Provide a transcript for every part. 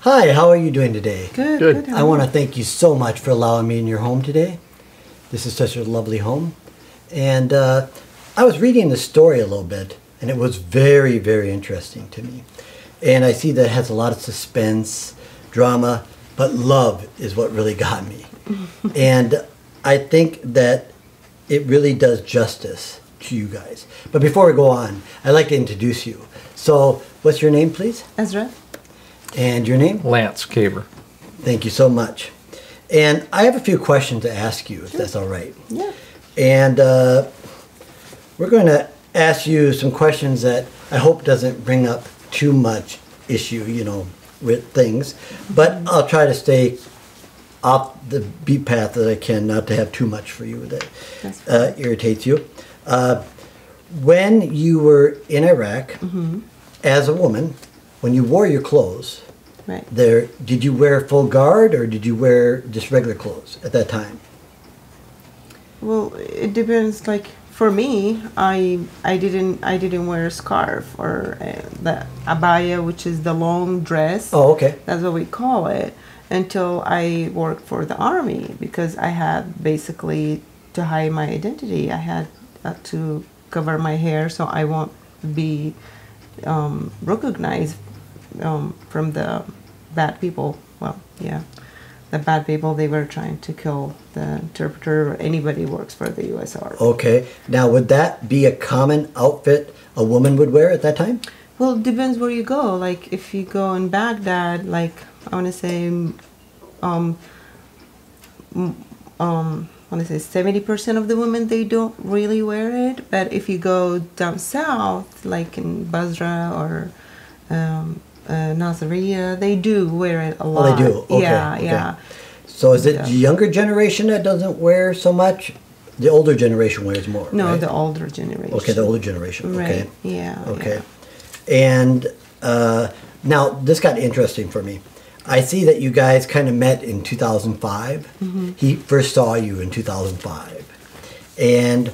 Hi, how are you doing today? Good. Good. I want to thank you so much for allowing me in your home today. This is such a lovely home. And I was reading the story a little bit, and it was very, very interesting to me. And I see that it has a lot of suspense, drama, but love is what really got me. And I think that it really does justice to you guys. But before we go on, I'd like to introduce you. So, what's your name, please? Ezra. And your name? Lance Caber. Thank you so much. And I have a few questions to ask you, if that's all right. Yeah. And we're going to ask you some questions that I hope doesn't bring up too much issue, with things. But I'll try to stay off the beat path that I can, not to have too much for you that irritates you. When you were in Iraq, as a woman, when you wore your clothes, Right. did you wear full guard or did you wear just regular clothes at that time? Well, it depends. Like for me, I didn't wear a scarf or the abaya, which is the long dress. Oh, okay. That's what we call it. Until I worked for the army, because I had basically to hide my identity. I had to cover my hair so I won't be recognized from the bad people. Well, yeah, the bad people. They were trying to kill the interpreter or anybody who works for the U.S. Army. Okay. Now, would that be a common outfit a woman would wear at that time? Well, it depends where you go. Like if you go in Baghdad, like I want to say, 70% of the women, they don't really wear it. But if you go down south, like in Basra or Nasiriyah, they do wear it a lot. Oh, they do? Okay. Yeah, okay. yeah. So is it the younger generation that doesn't wear so much? The older generation wears more, No, right? the older generation. Okay, the older generation. Okay. Right, yeah. Okay. Yeah. And now, this got interesting for me. I see that you guys kind of met in 2005. He first saw you in 2005. And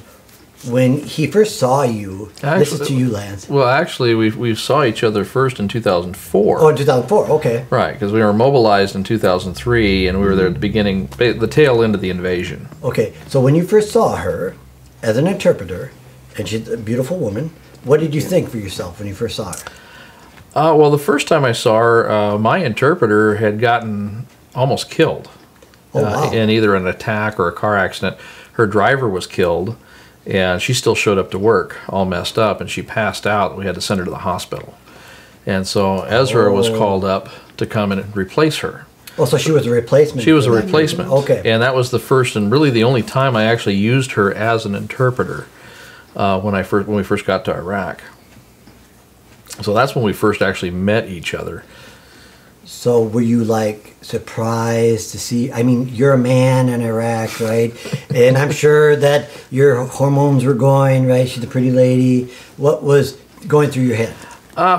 when he first saw you, this is to you, Lance. Well, actually, we saw each other first in 2004. Oh, in 2004, okay. Right, because we were mobilized in 2003, and we were there at the beginning, the tail end of the invasion. Okay, so when you first saw her as an interpreter, and she's a beautiful woman, what did you think for yourself when you first saw her? Well, the first time I saw her, my interpreter had gotten almost killed in either an attack or a car accident. Her driver was killed, and she still showed up to work all messed up, and she passed out. We had to send her to the hospital. And so Ezra was called up to come and replace her. Oh, so she was a replacement? She was a replacement. Okay. And that was the first and really the only time I actually used her as an interpreter when we first got to Iraq. So that's when we first actually met each other. So were you like surprised to see, I mean, you're a man in Iraq, right? And I'm sure that your hormones were going, right? She's a pretty lady. What was going through your head?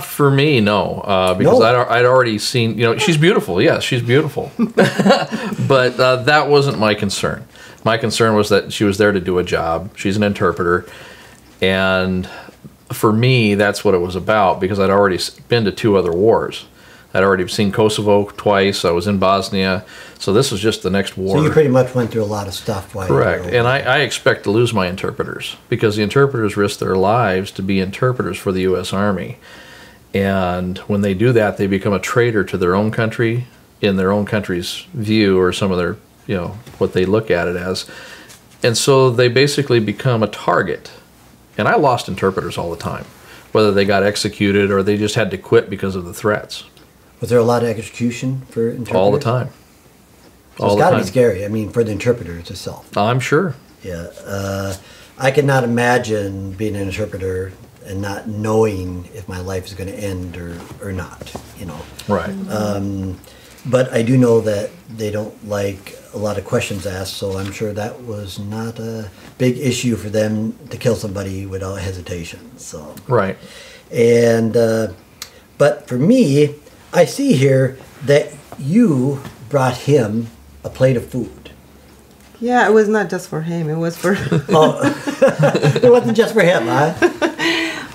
For me, no, because No? I'd already seen, she's beautiful. Yes, she's beautiful. But that wasn't my concern. My concern was that she was there to do a job. She's an interpreter. And for me, that's what it was about, because I'd already been to 2 other wars. I'd already seen Kosovo twice. I was in Bosnia. So this was just the next war. So you pretty much went through a lot of stuff. While Correct. You were And I expect to lose my interpreters, because the interpreters risk their lives to be interpreters for the U.S. Army. And when they do that, they become a traitor to their own country, in their own country's view, or some of their, what they look at it as. And so they basically become a target. And I lost interpreters all the time, whether they got executed or they just had to quit because of the threats. Was there a lot of execution for interpreters? All the time. So it's got to be scary, I mean, for the interpreters itself. I'm sure. Yeah. I could not imagine being an interpreter and not knowing if my life is going to end or not, Right. But I do know that they don't like a lot of questions asked, so I'm sure that was not a big issue for them to kill somebody without hesitation. So Right. And but for me, I see here that you brought him a plate of food. Yeah, it was not just for him. It was for. Oh, it wasn't just for him, huh?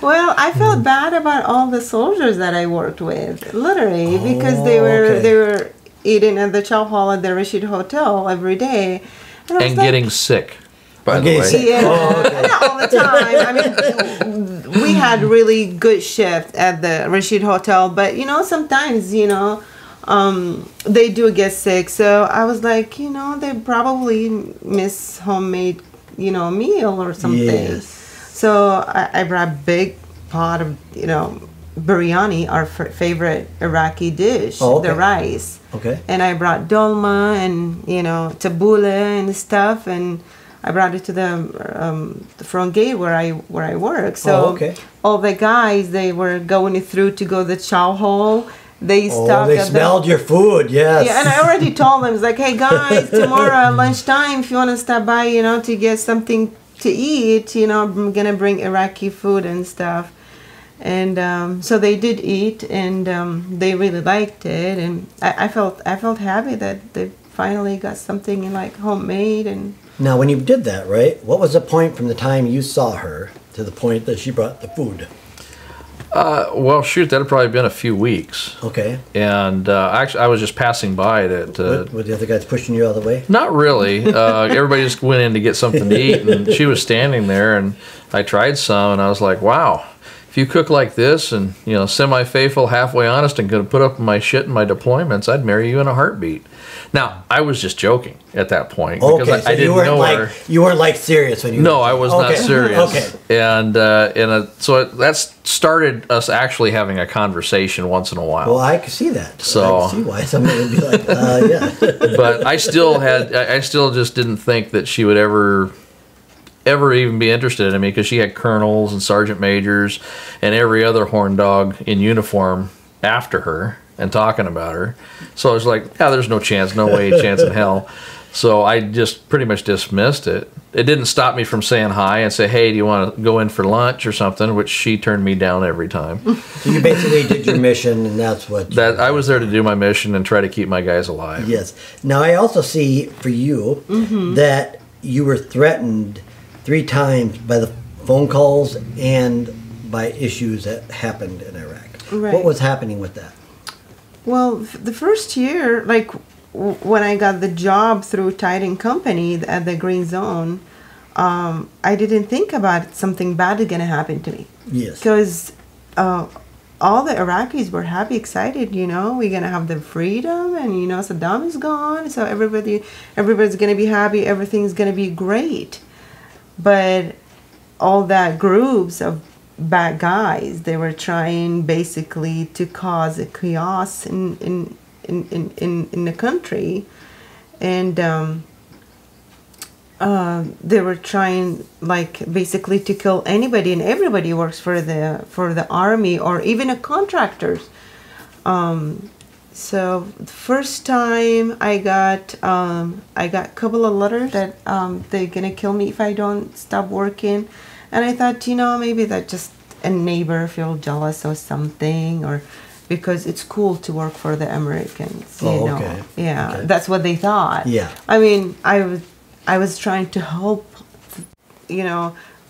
Well, I felt bad about all the soldiers that I worked with, literally, because they okay. were eating at the chow hall at the Rashid Hotel every day, and, I was And like, getting sick, by the getting way. sick. yeah, Oh, okay. not all the time. I mean, we had really good shift at the Rashid Hotel, but sometimes they do get sick. So I was like, they probably miss homemade, meal or something. Yes. So I brought big pot of, biryani, our favorite Iraqi dish, Oh, okay. the rice. Okay. And I brought dolma and, tabbouleh and stuff, and I brought it to the front gate where I work. So okay. all the guys, they were going through to go to the chow hall. They stopped they at smelled your food, yes. Yeah, and I already told them, it's like, hey guys, tomorrow at lunchtime, if you want to stop by, to get something to eat, I'm gonna bring Iraqi food and stuff. And so they did eat, and they really liked it, and I felt happy that they finally got something like homemade. And Now, when you did that, right, what was the point from the time you saw her to the point that she brought the food? Well, shoot, that had probably been a few weeks. Okay. And actually, I was just passing by it. Were the other guys pushing you out of the way? Not really. Everybody just went in to get something to eat, and she was standing there, and I tried some, and I was like, wow. If you cook like this and, semi-faithful, halfway honest, and could put up my shit in my deployments, I'd marry you in a heartbeat. Now, I was just joking at that point because Okay, so I didn't know her. You weren't like serious when you. No, I was not Okay. serious. Okay. And so that started us actually having a conversation once in a while. Well, I could see that. So- I could see why somebody would be like, yeah. But I still just didn't think that she would ever even be interested in me, because she had colonels and sergeant majors and every other horn dog in uniform after her and talking about her. So I was like, yeah, there's no chance, no way, chance in hell. So I just pretty much dismissed it. It didn't stop me from saying hi and say, hey, do you want to go in for lunch or something, which she turned me down every time. So you basically did your mission, and that's what. That I was there to do my mission and try to keep my guys alive. Yes. Now, I also see for you that you were threatened 3 times by the phone calls and by issues that happened in Iraq. Right. What was happening with that? well, the first year, like when I got the job through Titan Company at the Green Zone, I didn't think about something bad is going to happen to me. Yes. Because all the Iraqis were happy, excited, we're going to have the freedom, and, Saddam is gone, so everybody's going to be happy, everything's going to be great. But all that groups of bad guys, they were trying basically to cause a chaos in the country, and they were trying basically to kill anybody and everybody who works for the army or even the contractors. So the first time I got a couple of letters that they're gonna kill me if I don't stop working, and I thought, maybe that just a neighbor feel jealous or something, or because it's cool to work for the Americans. Okay. Yeah, Okay. that's what they thought. Yeah. I mean, I was trying to help,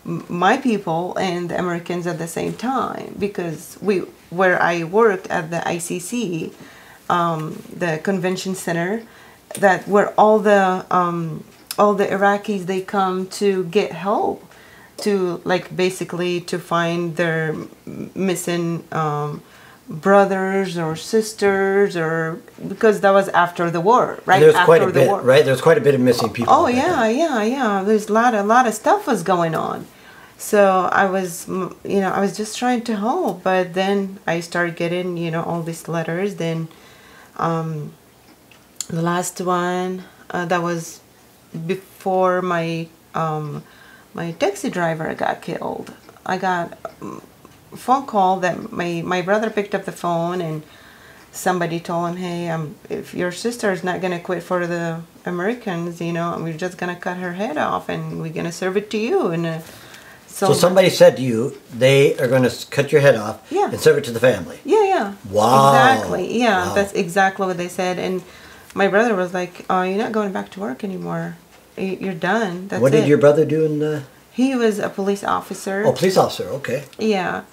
my people and the Americans at the same time, because where I worked at the ICC, the convention center, that where all the Iraqis, they come to get help, to basically to find their missing brothers or sisters, or because that was after the war, right? There's after quite a the bit, war. right? There's quite a bit of missing people. Oh at that yeah, time. yeah. There's a lot of stuff was going on. So I was, I was just trying to help, but then I started getting, all these letters. Then, the last one that was before my taxi driver got killed. I got a phone call that my brother picked up the phone, and somebody told him, hey, if your sister is not going to quit for the Americans, we're just going to cut her head off and we're going to serve it to you. And So somebody said to you, they are going to cut your head off Yeah. and serve it to the family. Yeah. Wow. Exactly. Yeah, Wow. that's exactly what they said. And my brother was like, oh, you're not going back to work anymore. You're done. That's What did it. your brother do in the... He was a police officer. Oh, police officer. Okay. Yeah.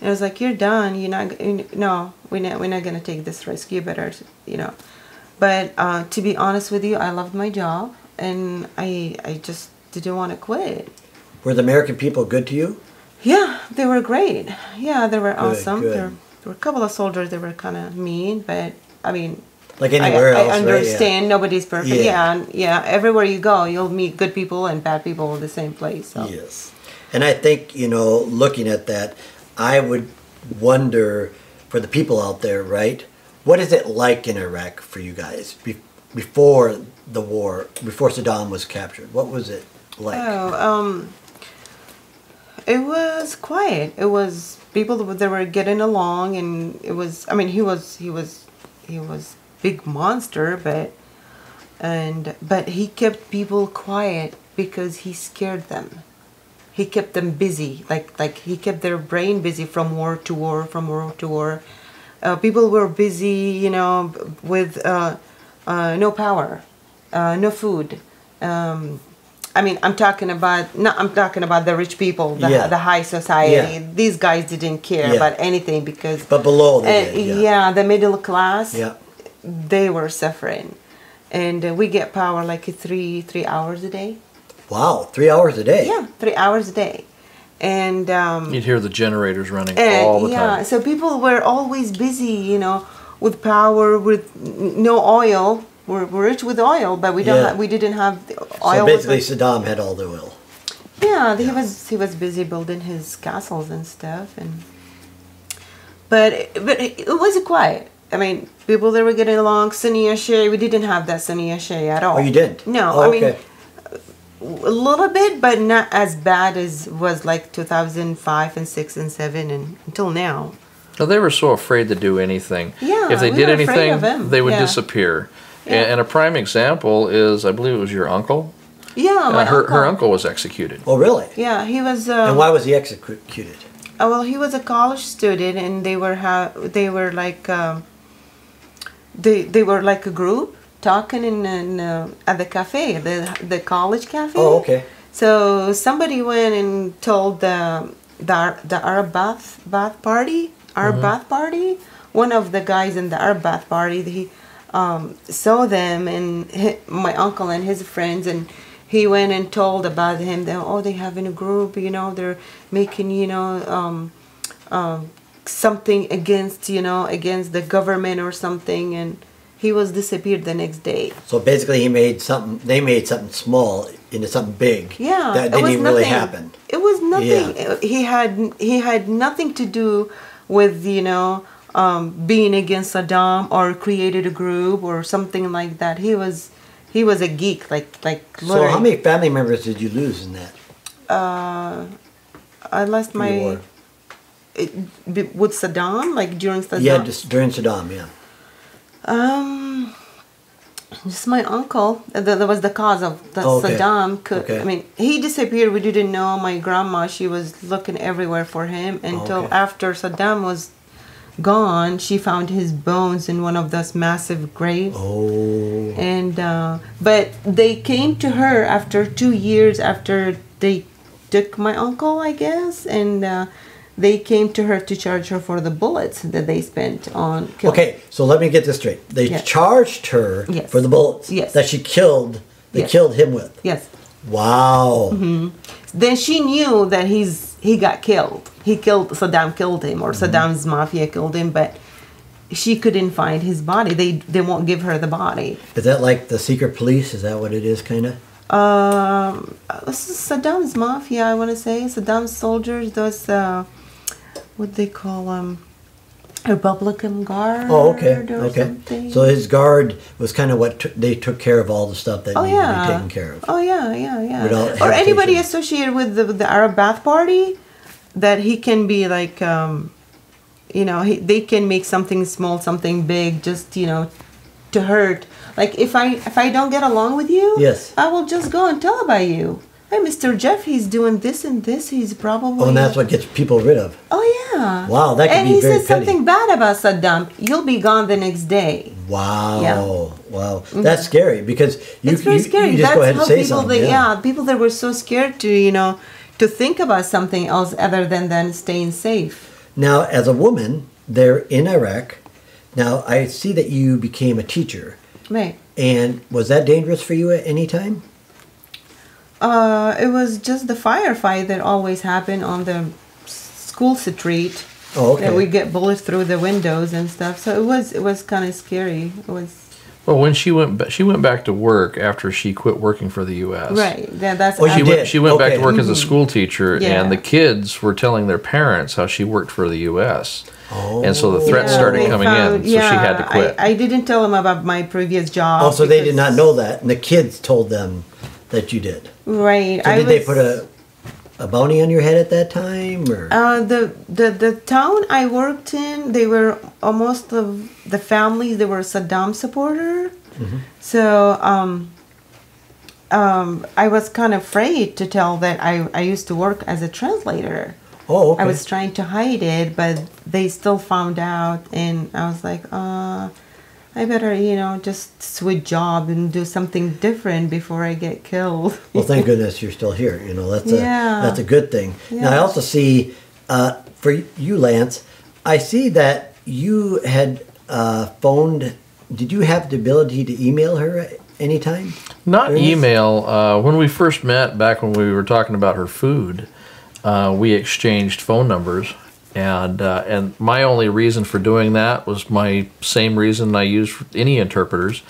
And I was like, you're done. You're not, no, we're not going to take this risk. You better, you know. But to be honest with you, I loved my job. And I just didn't want to quit. Were the American people good to you? Yeah, they were great. Yeah, they were awesome. Good. There were a couple of soldiers that were kind of mean. But, I mean, like anywhere else, I understand. Right? Nobody's perfect. Yeah. Everywhere you go, you'll meet good people and bad people in the same place. So. Yes. And I think, you know, looking at that, I would wonder for the people out there, right? What is it like in Iraq for you guys before the war, before Saddam was captured? What was it like? It was quiet. It was people that were getting along, and it was. I mean, he was big monster, but he kept people quiet because he scared them. He kept them busy, like he kept their brain busy from war to war, from war to war. People were busy, you know, with no power, no food. I mean, I'm talking about the rich people, the high society. Yeah. These guys didn't care about anything because. But below they did, the middle class. Yeah. They were suffering, and we get power like 3 hours a day. Wow, 3 hours a day. Yeah, 3 hours a day, and you'd hear the generators running all the time. Yeah, so people were always busy, you know, with power, with no oil. We're rich with oil, but we don't. We didn't have the oil. So basically, Saddam had all the oil. Yeah, he was busy building his castles and stuff, but it was quiet. I mean, people that were getting along, Sunni Shia, we didn't have that Sunni Shia at all. Oh, you didn't? No, oh, I mean, okay. A little bit, but not as bad as was like 2005 and 6 and 7 and until now. Well, they were so afraid to do anything. Yeah, if they we did were afraid of anything, him. they would Yeah. disappear. Yeah. And a prime example is, I believe it was your uncle. Yeah, my her uncle was executed. Oh, really? Yeah, he was. And why was he executed? Well, he was a college student, and they were like they were like a group talking in at the cafe, the college cafe. Oh, okay. So somebody went and told the Arab bath party, bath party. One of the guys in the Arab bath party, he saw them and my uncle and his friends, and he went and told about him that they have in a group, you know, they're making, you know, something against the government or something, and he was disappeared the next day. So basically, they made something small into something big. Yeah, that didn't even really happen. It was nothing. Yeah. He had nothing to do with being against Saddam or created a group or something like that. He was a geek, like. So how many family members did you lose in that? I lost my. With Saddam, like during Saddam. Yeah, just during Saddam. Yeah. Just my uncle. That was the cause of that. Okay. Saddam. Okay. I mean, he disappeared. We didn't know. My grandma, she was looking everywhere for him until after Saddam was gone. She found his bones in one of those massive graves. Oh. And but they came to her after 2 years after they took my uncle, I guess, and. They came to her to charge her for the bullets that they spent on killing. Okay, so let me get this straight. They charged her for the bullets that she killed. They killed him with. Yes. Wow. Mm-hmm. Then she knew that he got killed. Saddam killed him, or Saddam's mafia killed him, but she couldn't find his body. They won't give her the body. Is that like the secret police? Is that what it is, kind of? Saddam's mafia, I want to say. Saddam's soldiers, those, what they call Republican Guard. Oh, okay. Okay. Something. So his guard was kind of what they took care of all the stuff that needed to be taken care of. Oh, yeah. Without Or anybody hesitation. associated with the Arab Bath Party, that he can be like, they can make something small, something big, just, to hurt. Like if I don't get along with you, yes, I will just go and tell about you. Hey, Mr. Jeff, he's doing this and this. He's probably. Oh, and that's what gets people rid of. Oh yeah. Wow, that could and be he very said something bad about Saddam. You'll be gone the next day. Wow. Yeah. Wow. That's scary because it's very scary. You just That's go ahead and how say people something. people that were so scared to to think about something else other than staying safe. Now, as a woman there in Iraq, now I see that you became a teacher. Right. And was that dangerous for you at any time? It was just the firefight that always happened on the school street. Oh, okay. That we get bullets through the windows and stuff. So it was kind of scary. It was. Well, when she went back to work after she quit working for the U.S. Right. That's. Oh, she did. She went back to Okay. work as a school teacher, Yeah. and the kids were telling their parents how she worked for the U.S. Oh. And so the threats Yeah, started they coming found- in, so she had to quit. I didn't tell them about my previous job. Oh, so they did because- not know that, and the kids told them that you did. Right. So did they put a bounty on your head at that time, or? The town I worked in, they were almost of the families. They were Saddam supporter. Mm-hmm. So I was kind of afraid to tell that I used to work as a translator. Oh, okay. I was trying to hide it, but they still found out, and I was like, I better, just switch job and do something different before I get killed. Well, thank goodness you're still here. That's a good thing. Yeah. Now, I also see, for you, Lance, I see that you had phoned. Did you have the ability to email her at any time? Not during this? email. When we first met, back when we were talking about her food, we exchanged phone numbers, and my only reason for doing that was my same reason I use for any interpreters,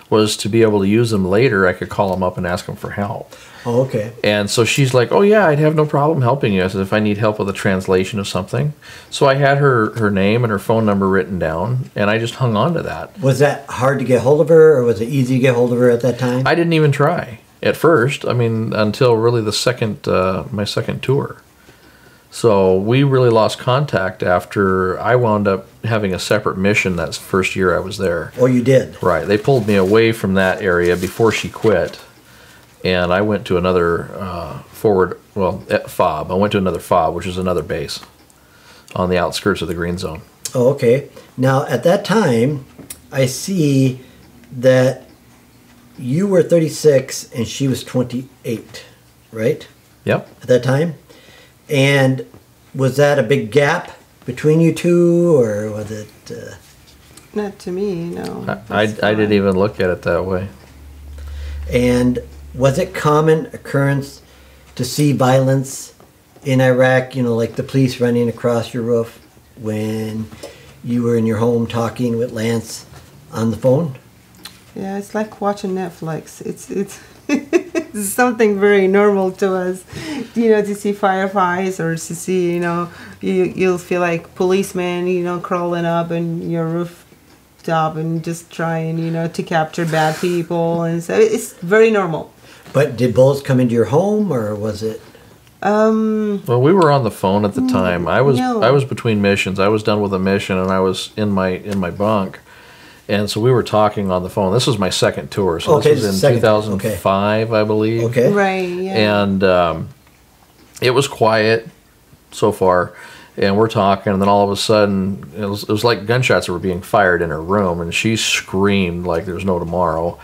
was to be able to use them later. I could call them up and ask them for help. Oh, okay. And so she's like, "Oh yeah, I'd have no problem helping you." I said, "If I need help with a translation of something." So I had her name and her phone number written down, and I just hung on to that. Was that hard to get hold of her, or was it easy to get hold of her at that time? I didn't even try at first. I mean, until really my second tour. So we really lost contact after I wound up having a separate mission that first year I was there. Oh, you did? Right. They pulled me away from that area before she quit. And I went to another FOB. I went to another FOB, which is another base on the outskirts of the Green Zone. Oh, okay. Now, at that time, I see that you were 36 and she was 28, right? Yep. At that time? And was that a big gap between you two, or was it... Not to me, no. I That's didn't fine. even look at it that way. And was it common occurrence to see violence in Iraq, like the police running across your roof when you were in your home talking with Lance on the phone? Yeah, it's like watching Netflix. It's it's something very normal to us, to see firefights or to see, you'll feel like policemen, crawling up in your rooftop and just trying, to capture bad people, and so it's very normal. But did bullets come into your home, or was it... Well, we were on the phone at the time. I no. was between missions. I was done with a mission, and I was in my bunk. And so we were talking on the phone. This was my second tour, so Okay, this was in second tour, 2005, I believe. Okay. Right, yeah. And it was quiet so far, and we're talking, and then all of a sudden, it was like gunshots were being fired in her room, and she screamed like there's no tomorrow.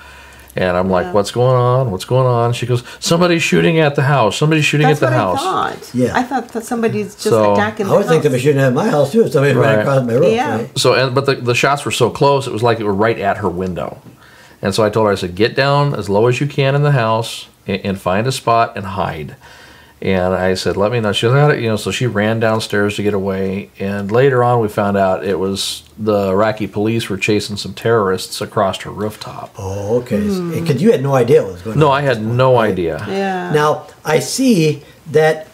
And I'm like, "What's going on? What's going on?" She goes, "Somebody's shooting at the house. Somebody's shooting That's at the what house." I thought. Yeah. I thought that somebody's just So- attacking I the would think they house. were shooting at my house, too, if somebody ran Right. across my roof, Yeah. right? So, but the shots were so close, it was like it were right at her window. And so I told her, I said, "Get down as low as you can in the house and find a spot and hide." And I said, "Let me know." She was, so she ran downstairs to get away. And later on, we found out it was the Iraqi police were chasing some terrorists across her rooftop. Oh, okay. Because you had no idea what was going on. No, I had no idea. Yeah. Now, I see that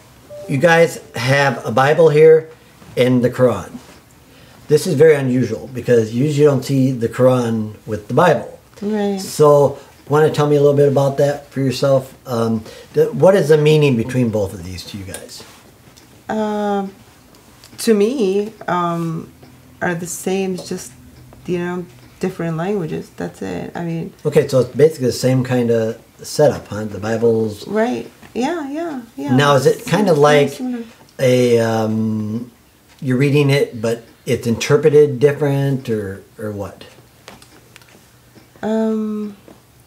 you guys have a Bible here and the Quran. This is very unusual because usually you don't see the Quran with the Bible. Right. So, want to tell me a little bit about that for yourself? What is the meaning between both of these to you guys? To me, are the same, just, different languages. That's it. I mean, Okay, so it's basically the same kind of setup, huh? The Bible's... right. Yeah. Now, is it kind of Very like similar. you're reading it, but it's interpreted different, or what?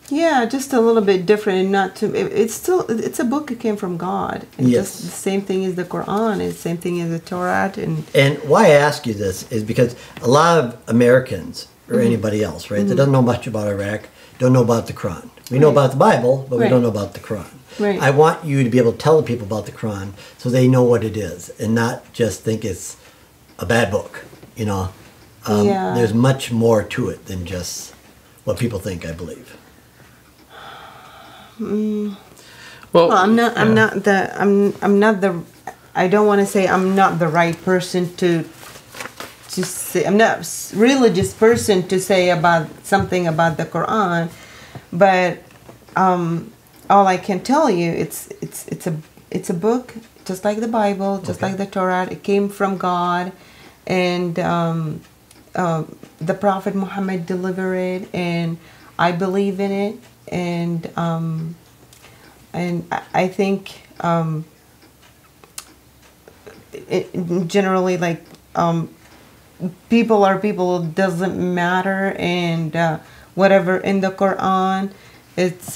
Yeah, just a little bit different, and not to. It's still it's a book that came from God. And Yes. just the same thing as the Quran, and the same thing as the Torah, And why I ask you this is because a lot of Americans or anybody else, right, that doesn't know much about Iraq, don't know about the Quran. We know Right. about the Bible, but we Right. don't know about the Quran. Right. I want you to be able to tell the people about the Quran so they know what it is and not just think it's a bad book. You know, Yeah. there's much more to it than just what people think, I believe. Well, Well, I'm not the. I don't want to say I'm not the right person to say. I'm not religious person to say about something about the Quran, but all I can tell you, it's a book just like the Bible, just like the Torah. It came from God, and the Prophet Muhammad delivered it, and I believe in it, and I think generally, like, people are people, doesn't matter, and whatever in the Quran, it's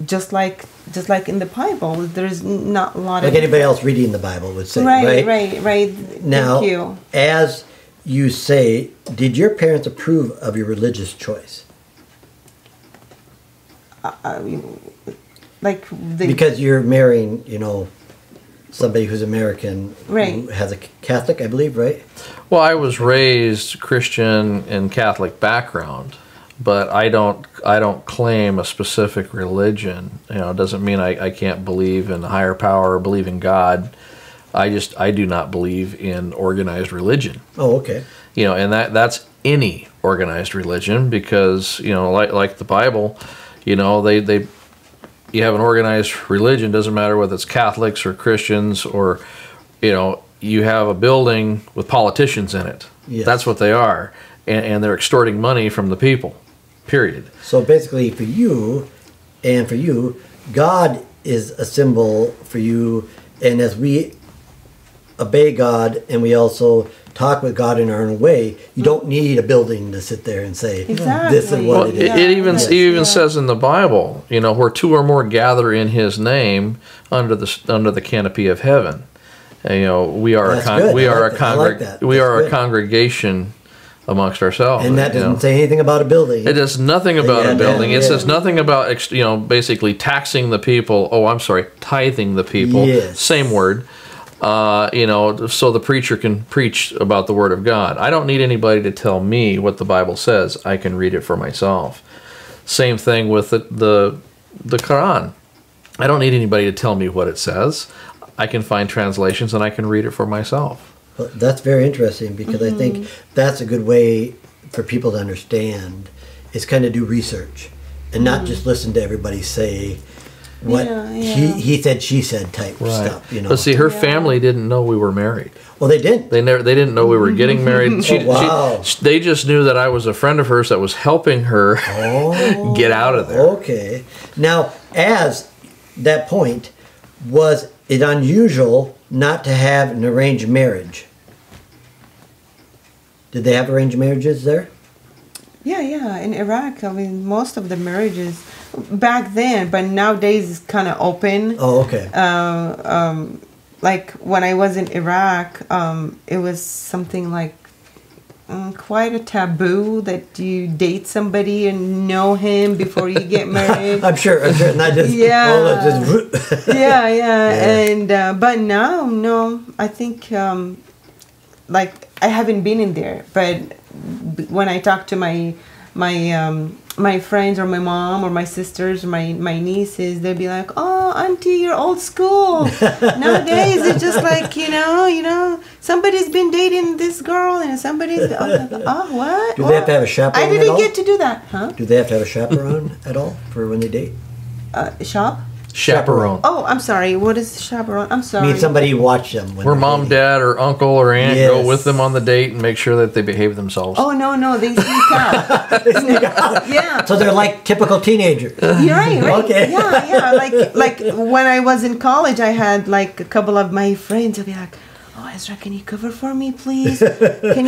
just like in the Bible. There's not a lot Like of anybody else reading the Bible would say, right. Now, Thank you. as you say, did your parents approve of your religious choice? Like Because you're marrying, somebody who's American, Right. who has a Catholic, I believe, right? well, I was raised Christian and Catholic background, but I don't claim a specific religion. It doesn't mean I can't believe in a higher power or believe in God. I do not believe in organized religion. Oh, okay. And that's any organized religion, because like the Bible, they you have an organized religion, doesn't matter whether it's Catholics or Christians, or you have a building with politicians in it. Yes. That's what they are, and they're extorting money from the people, period. So basically, for you, God is a symbol for you, and as we obey God and we also talk with God in our own way, you don't need a building to sit there and say, Exactly. this is what Well, it is. it even Yes. it even Yeah. says in the Bible, where two or more gather in His name under the canopy of heaven. And, we are That's good. we I are like that. I like that. we That's are good. a congregation amongst ourselves. And that doesn't say anything about a building. It does nothing about Yeah, a building. It yeah. says nothing about basically taxing the people. Oh, I'm sorry, tithing the people. Yes. Same word. So the preacher can preach about the Word of God. I don't need anybody to tell me what the Bible says. I can read it for myself. Same thing with the Quran. I don't need anybody to tell me what it says. I can find translations and I can read it for myself. Well, that's very interesting, because I think that's a good way for people to understand, is kind of do research and not just listen to everybody say what Yeah. he said, she said type stuff. But see, her Yeah. family didn't know we were married. Well, they didn't. They didn't know we were getting married. wow. They just knew that I was a friend of hers that was helping her get out of there. Okay. Now, as that point, was it unusual not to have an arranged marriage? Did they have arranged marriages there? Yeah. In Iraq, I mean, most of the marriages back then, but nowadays it's kind of open. Oh, okay. Like when I was in Iraq, it was something like quite a taboo that you date somebody and know him before you get married. I'm sure. Not just, Yeah. just yeah. And but now, no, I think like I haven't been in there, but when I talk to my friends or my mom or my sisters or my nieces, they'll be like, "Oh, auntie, you're old school. Nowadays it's just like somebody's been dating this girl and somebody's what? Do they have to have a chaperone I at didn't all? get to do that, huh? Do they have to have a chaperone at all for when they date? Shop? Chaperone. Oh, I'm sorry. What is chaperone? I'm I sorry. mean, somebody watch them. When Where they're mom, dating. dad, or uncle or aunt go Yes. with them on the date and make sure that they behave themselves. Oh no, they sneak out. They sneak out. Yeah. So they're like typical teenagers. You're right. Okay. Yeah. Like when I was in college, I had like a couple of my friends would be like, "Oh, I Ezra, can you cover for me, please? Can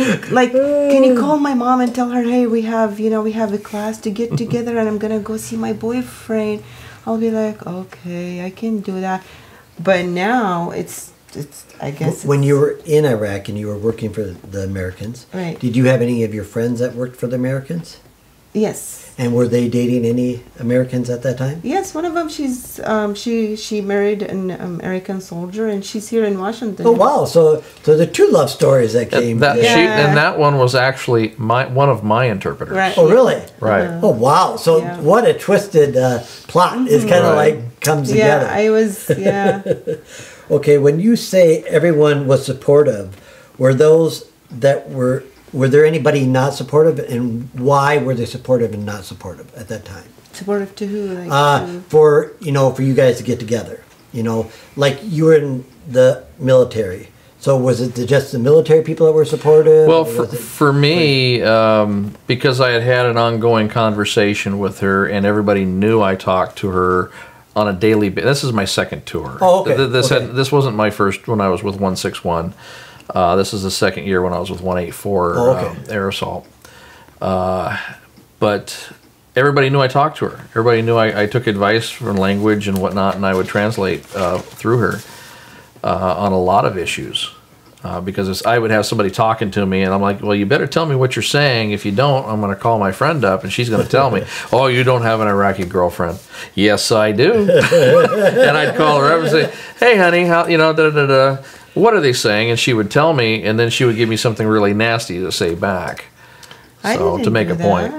you call my mom and tell her, hey, we have a class to get together, and I'm gonna go see my boyfriend. I'll be like, okay, I can do that. But now it's I guess When you were in Iraq and you were working for the Americans, Right. did you have any of your friends that worked for the Americans? yes. And were they dating any Americans at that time? Yes, one of them. She married an American soldier, and she's here in Washington. Oh wow! So the two love stories that came. And that one was actually one of my interpreters. Right. Oh really? Right. Oh wow! So Yeah. what a twisted plot is kind of Right. like comes together. Yeah, I was. Yeah. Okay, when you say everyone was supportive, were those that were there anybody not supportive, and why were they supportive and not supportive at that time? Supportive to who? Like For you guys to get together, like you were in the military. So was it just the military people that were supportive? Well, or was it- for me, because I had an ongoing conversation with her, and everybody knew I talked to her on a daily basis. This is my second tour. Oh, okay. This wasn't my first when I was with 161. This is the second year when I was with 184 Oh, okay. Air Assault. But everybody knew I talked to her. Everybody knew I took advice from language and whatnot, and I would translate through her on a lot of issues. Because I would have somebody talking to me, and I'm like, well, you better tell me what you're saying. If you don't, I'm going to call my friend up, and she's going to tell me, oh, you don't have an Iraqi girlfriend. Yes, I do. And I'd call her up and say, hey, honey, how, da-da-da-da. What are they saying? And she would tell me, and then she would give me something really nasty to say back. I So didn't to make do a point.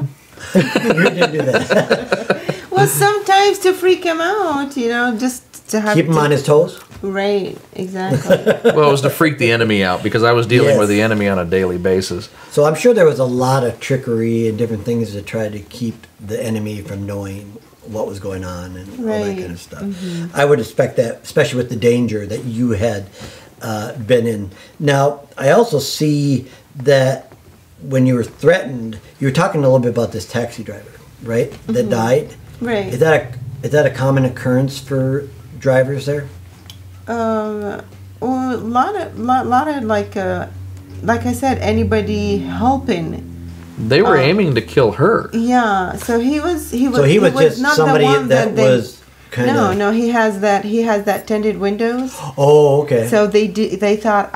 that. you didn't do that. Well, sometimes to freak him out, just to have Keep him to, on his toes. Right, exactly. Well, it was to freak the enemy out because I was dealing Yes. with the enemy on a daily basis. So I'm sure there was a lot of trickery and different things to try to keep the enemy from knowing what was going on and all that Right. kind of stuff. I would expect that, especially with the danger that you had been in. Now, I also see that when you were threatened, you were talking a little bit about this taxi driver, right? That died. Right. Is that a common occurrence for drivers there? Well, a lot of like I said, anybody helping. They were aiming to kill her. Yeah, so he was So he was just not somebody the one that they, was kind of. No, he has that tinted windows. Oh, okay. So they thought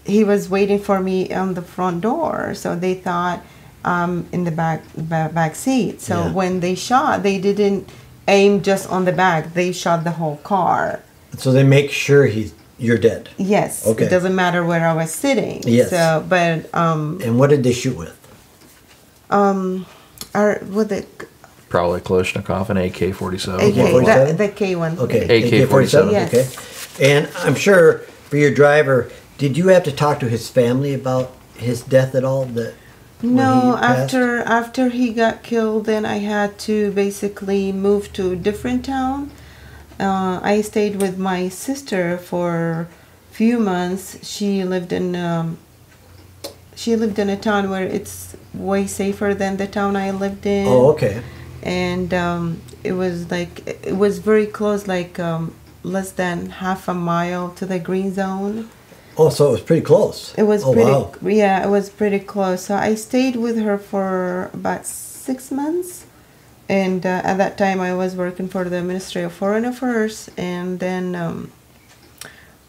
he was waiting for me on the front door. So they thought in the back seat. So Yeah. when they shot, they didn't aim just on the back. They shot the whole car. So they make sure you're dead. Yes. Okay. It doesn't matter where I was sitting. Yes. So, but And what did they shoot with? with the Probably Kalashnikov and AK-47. AK-47? the K one. Okay. AK-47. Yes. Okay. And I'm sure for your driver, did you have to talk to his family about his death at all? When No, he passed? after he got killed, then I had to basically move to a different town. I stayed with my sister for a few months. She lived in a town where it's way safer than the town I lived in. Oh, okay. And it was very close, like less than half a mile to the green zone. Oh, so it was pretty close. It was oh, pretty, wow. yeah, it was pretty close. So I stayed with her for about 6 months, and at that time I was working for the Ministry of Foreign Affairs, and then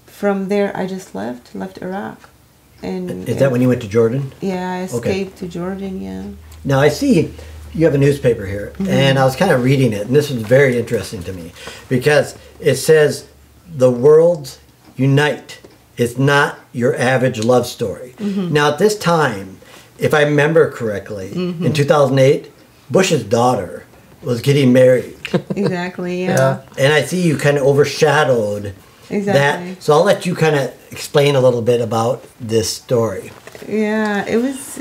from there I just left Iraq. And Is that when you went to Jordan? Yeah, I Okay. escaped to Jordan. Yeah. Now I see you have a newspaper here, and I was kind of reading it, and this was very interesting to me because it says, "The world unite. It's not your average love story." Now at this time, if I remember correctly, in 2008, Bush's daughter was getting married, Exactly. Yeah. and I see you kind of overshadowed Exactly. that. So I'll let you kind of explain a little bit about this story. Yeah. It was.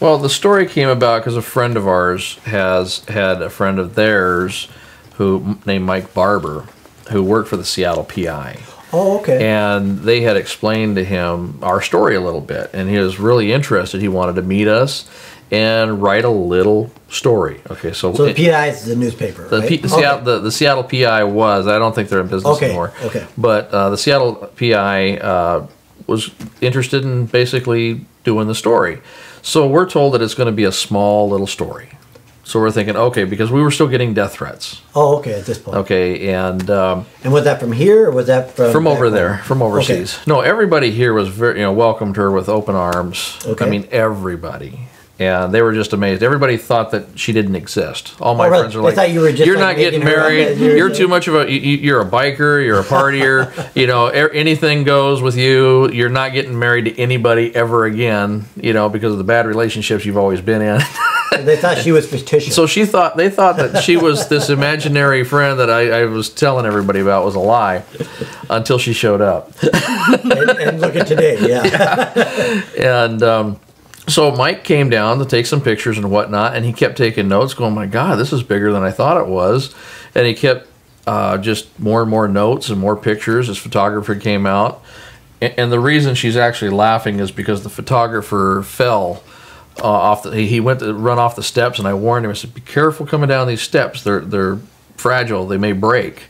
Well, the story came about because a friend of ours has had a friend of theirs named Mike Barber, who worked for the Seattle PI. Oh, okay. And they had explained to him our story a little bit, and he was really interested. He wanted to meet us, and write a little story. Okay, so So the PI is the newspaper, the, right? P, the Seattle PI was. I don't think they're in business anymore. Okay. But the Seattle PI was interested in basically doing the story. So we're told that it's going to be a small little story. So we're thinking, okay, because we were still getting death threats. Oh, okay, at this point. Okay, and was that from here, or was that from over back there, home? from overseas? Okay. No, everybody here was very, welcomed her with open arms. Okay. I mean, everybody. And they were just amazed. Everybody thought that she didn't exist. All my friends were They like, thought you were just "You're like not getting making her up married. as You're too much of a. You're a biker. You're a partier. Anything goes with you. You're not getting married to anybody ever again. Because of the bad relationships you've always been in." They thought she was fictitious. So they thought that she was this imaginary friend that I was telling everybody about was a lie, until she showed up. and look at today, yeah. And so Mike came down to take some pictures and whatnot, and he kept taking notes, going, "My God, this is bigger than I thought it was." And he kept just more and more notes and more pictures as photographer came out. And the reason she's actually laughing is because the photographer fell off. He went to run off the steps, and I warned him. I said, "Be careful coming down these steps. They're fragile. They may break."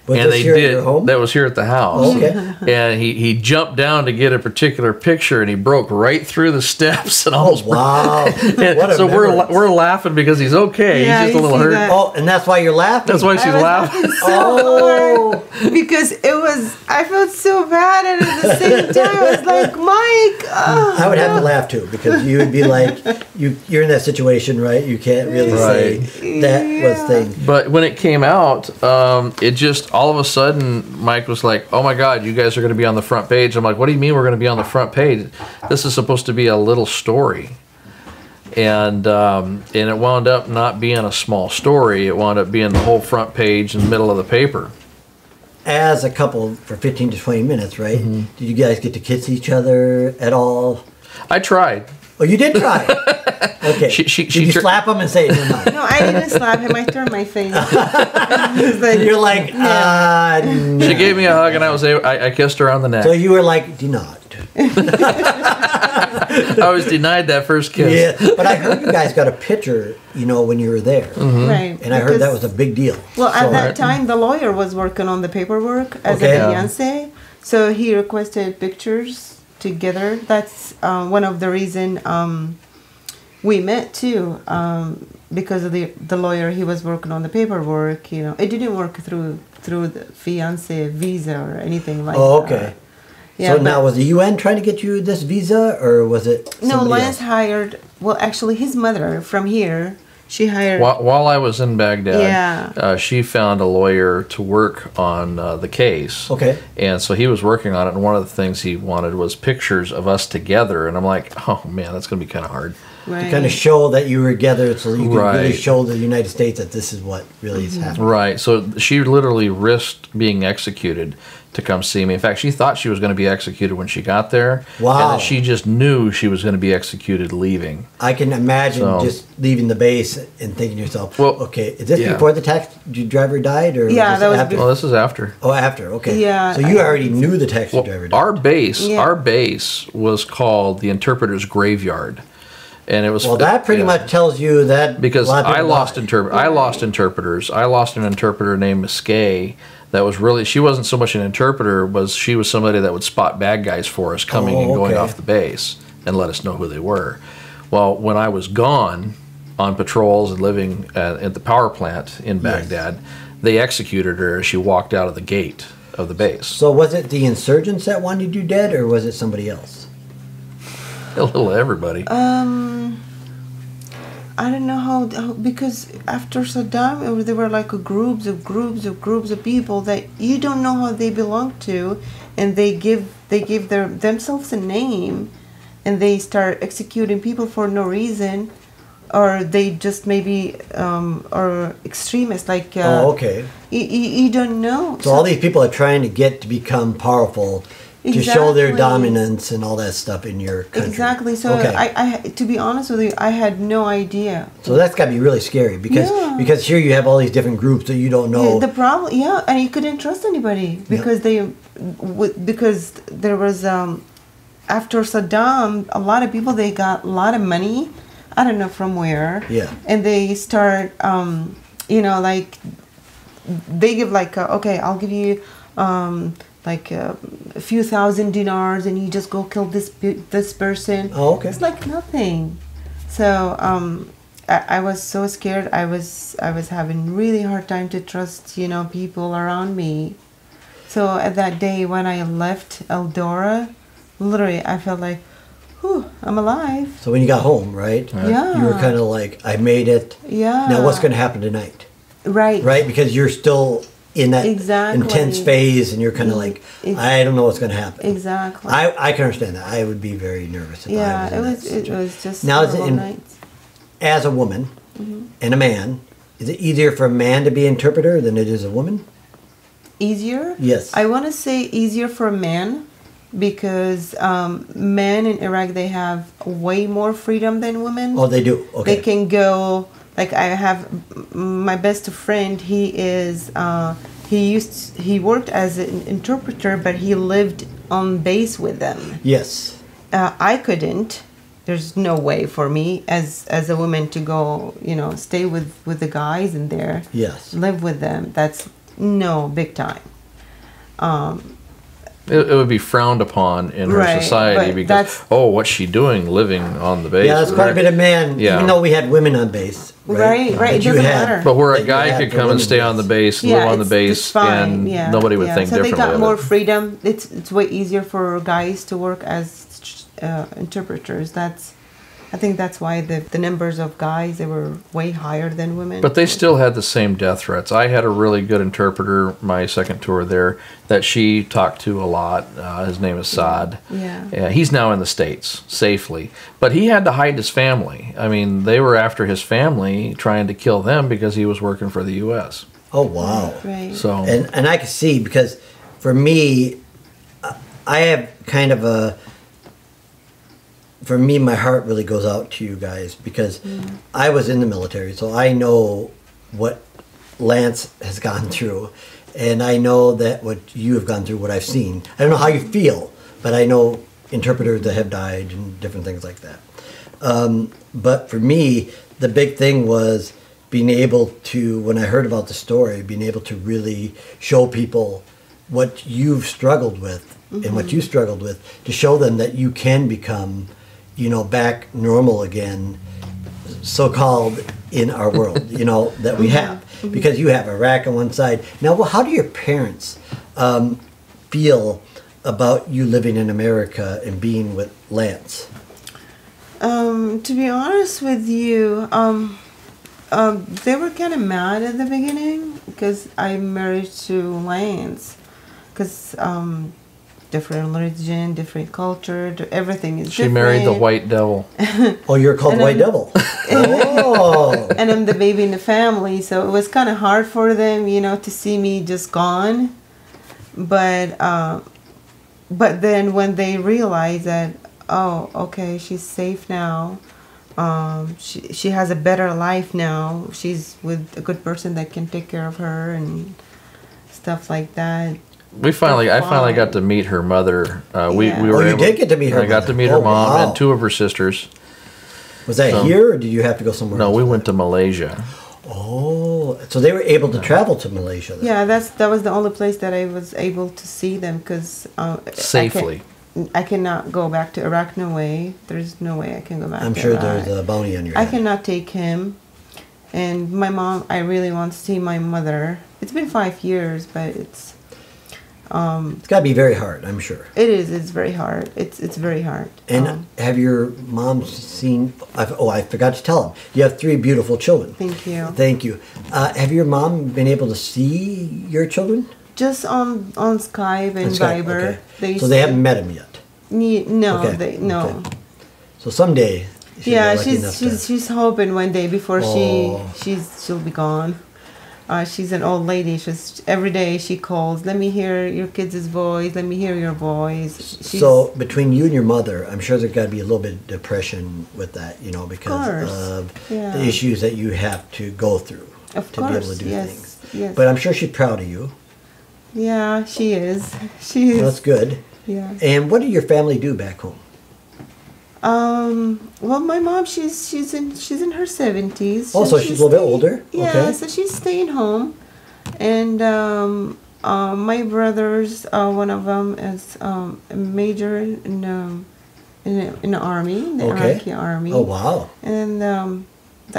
Was And this they here at did. your home? That was here at the house. Oh, okay. And he jumped down to get a particular picture, and he broke right through the steps and almost. Wow. And What a so memory. we're laughing because he's okay. Yeah, He's just a you little see hurt. that. Oh, and that's why you're laughing? That's why she's I was laughing. laughing so Oh. hard because I felt so bad, and at the same time I was like, Mike. I would have to laugh too, because you would be like, you're in that situation, right? You can't really say that was thing. But when it came out, it just all of a sudden Mike was like, "Oh my God, you guys are going to be on the front page." I'm like, "What do you mean we're going to be on the front page? This is supposed to be a little story." And it wound up not being a small story. It wound up being the whole front page in the middle of the paper. As a couple for 15 to 20 minutes, right? Mm-hmm. Did you guys get to kiss each other at all? I tried. Oh, you did try. Okay. Did you slap him and say, "No, no"? No, I didn't slap him. I turned my face. He's like, You're like, no. She gave me a hug, and I kissed her on the neck. So you were like, "Do not." I was denied that first kiss. Yeah, but I heard you guys got a picture, when you were there. right. And I heard that was a big deal. Well, at So- that time, the lawyer was working on the paperwork as Okay. a fiance, so he requested pictures together. That's one of the reason we met too, because of the lawyer. He was working on the paperwork. It didn't work through the fiance visa or anything like Oh, that. okay. Yeah, So but- now, was the UN trying to get you this visa, or was it No, somebody Lance else? hired. Well, actually, his mother from here. She hired. While I was in Baghdad, Yeah. she found a lawyer to work on the case. Okay. And so he was working on it, and one of the things he wanted was pictures of us together. And I'm like, "Oh man, that's going to be kind of hard." Right. To kind of show that you were together, so you could really Right. show the United States that this is what really is happening. Right. So she literally risked being executed to come see me. In fact, she thought she was going to be executed when she got there. Wow. And then she just knew she was going to be executed leaving. I can imagine So- just leaving the base and thinking to yourself, Well, okay, is this yeah. before the taxi driver died, or Yeah, was that it was after? Well, this is after. Oh, after. Okay. Yeah, So you already knew the taxi Well, driver died. our base was called the Interpreters Graveyard. And it was Well, that pretty yeah. much tells you that Because a lot of I people lost died. I lost interpreters. I lost an interpreter named Miss Gay. That was really, she wasn't so much an interpreter, she was somebody that would spot bad guys for us coming and going okay. off the base and let us know who they were. Well, when I was gone on patrols and living at the power plant in Baghdad, they executed her as she walked out of the gate of the base. So was it the insurgents that wanted you dead, or was it somebody else? A little everybody. I don't know how because after Saddam, there were like groups of people that you don't know how they belong to, and they give themselves a name, and they start executing people for no reason, or they just maybe are extremists like. Oh, okay. You don't know. So all these people are trying to get to become powerful to show their Exactly. dominance and all that stuff in your country. Exactly. So okay. I to be honest with you, I had no idea. So that's got to be really scary because Yeah. because here you have all these different groups that you don't know. The problem, and you couldn't trust anybody because because there was after Saddam, a lot of people they got a lot of money. I don't know from where. Yeah. And they start, you know, like they give like, okay, I'll give you like a few thousand dinars, and you just go kill this person. Oh, okay. It's like nothing. So I was so scared. I was having really hard time to trust, you know, people around me. So at that day when I left Eldora, literally I felt like, whew, I'm alive. So when you got home, right? Yeah. You were kind of like, I made it. Yeah. Now what's going to happen tonight? Right. Right? Because you're still in that Exactly. intense phase, and you're kind of like, I don't know what's going to happen. Exactly. I can understand that. I would be very nervous if I Yeah, was it in that was situation. just Now, is it horrible in- nights. As a woman and a man, is it easier for a man to be interpreter than it is a woman? Easier? Yes. I want to say easier for men because men in Iraq, they have way more freedom than women. Oh, they do. Okay. They can go, like I have my best friend, he worked as an interpreter, but he lived on base with them. Yes. I couldn't. There's no way for me as a woman to go, you know, stay with the guys in there. Yes. Live with them. That's no, big time. It would be frowned upon in her Right, society but because, that's- oh, what's she doing living on the base? Yeah, that's quite a bit of men, Yeah. even though we had women on base. Right, That it you doesn't had. matter. But where that a you guy had could for come and women stay on the base, live on the it's base, fine. and Yeah, nobody would yeah. think so differently they got of more it. freedom. It's way easier for guys to work as interpreters. I think that's why the numbers of guys, they were way higher than women. But they still had the same death threats. I had a really good interpreter my second tour there that she talked to a lot. His name is Saad. Yeah. He's now in the States safely. But he had to hide his family. I mean, they were after his family, trying to kill them because he was working for the U.S. Oh, wow. Right. So And I can see, because for me, I have kind of a, for me, my heart really goes out to you guys, because I was in the military, so I know what Lance has gone through, and I know that what you have gone through, what I've seen. I don't know how you feel, but I know interpreters that have died and different things like that. But for me, the big thing was being able to, when I heard about the story, being able to really show people what you've struggled with and what you struggled with, to show them that you can become, you know, back normal again, so-called, in our world, you know, that we have. Because you have Iraq on one side. Now, well, how do your parents feel about you living in America and being with Lance? To be honest with you, they were kind of mad at the beginning because I'm married to Lance. Because different religion, different culture, everything is different. she married the White Devil. Oh, you're called And White Devil. Oh. And I'm the baby in the family, so it was kind of hard for them, you know, to see me just gone. But then when they realized that, oh, okay, she's safe now. She has a better life now. She's with a good person that can take care of her and stuff like that. I finally got to meet her mother. We Yeah. were Oh, you able- did get to meet her I got mother. to meet her Oh, mom wow. and two of her sisters. Was that here, or did you have to go somewhere No, else? we went to Malaysia. Oh, so they were able to travel to Malaysia then? Yeah, that was the only place that I was able to see them because Safely. I cannot go back to Iraq. No way. There's no way I can go back. I'm to sure Iraq. there's a bounty on your I head. cannot take him. And my mom, I really want to see my mother. It's been 5 years, but it's It's got to be very hard, I'm sure. it's very hard. It's very hard. And have your mom seen? I forgot to tell him. You have 3 beautiful children. Thank you. Thank you. Have your mom been able to see your children? Just on Skype and On Skype, Viber. okay. So they haven't met him yet. No, Okay, no. okay. So someday. she'll Yeah, be lucky enough to- she's hoping one day before Oh. she'll be gone. She's an old lady. She's every day she calls. Let me hear your kids' voice. Let me hear your voice. So between you and your mother, I'm sure there's got to be a little bit of depression with that, you know, because course, of yeah. the issues that you have to go through Of to be able to course, do yes, things. yes. But I'm sure she's proud of you. Yeah, she is. She is. Well, that's good. Yeah. And what do your family do back home? Well, my mom, she's in her 70s. Oh, so she's a little bit older? Yeah, Okay. so she's staying home. And my brothers, one of them is a major in the army, the Iraqi army. Oh, wow. And the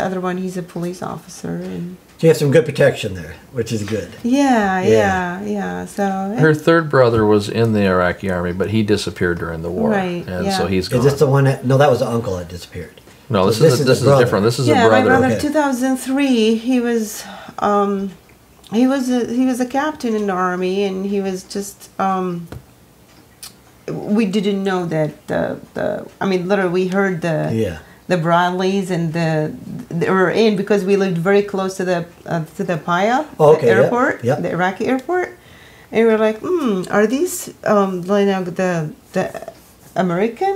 other one, he's a police officer. And So you have some good protection there, which is good. yeah. So Her third brother was in the Iraqi army, but he disappeared during the war. Right, And yeah. so he's gone. Is this the one that... No, that was the uncle that disappeared. No, So this is brother. different. This is yeah, a brother. my brother, Okay. 2003, he was a captain in the army, and he was just we didn't know that I mean, literally we heard Yeah. the Bradleys and they were in because we lived very close to the Paya Okay, yeah, airport, yeah. the Iraqi airport, and we were like, are these the American,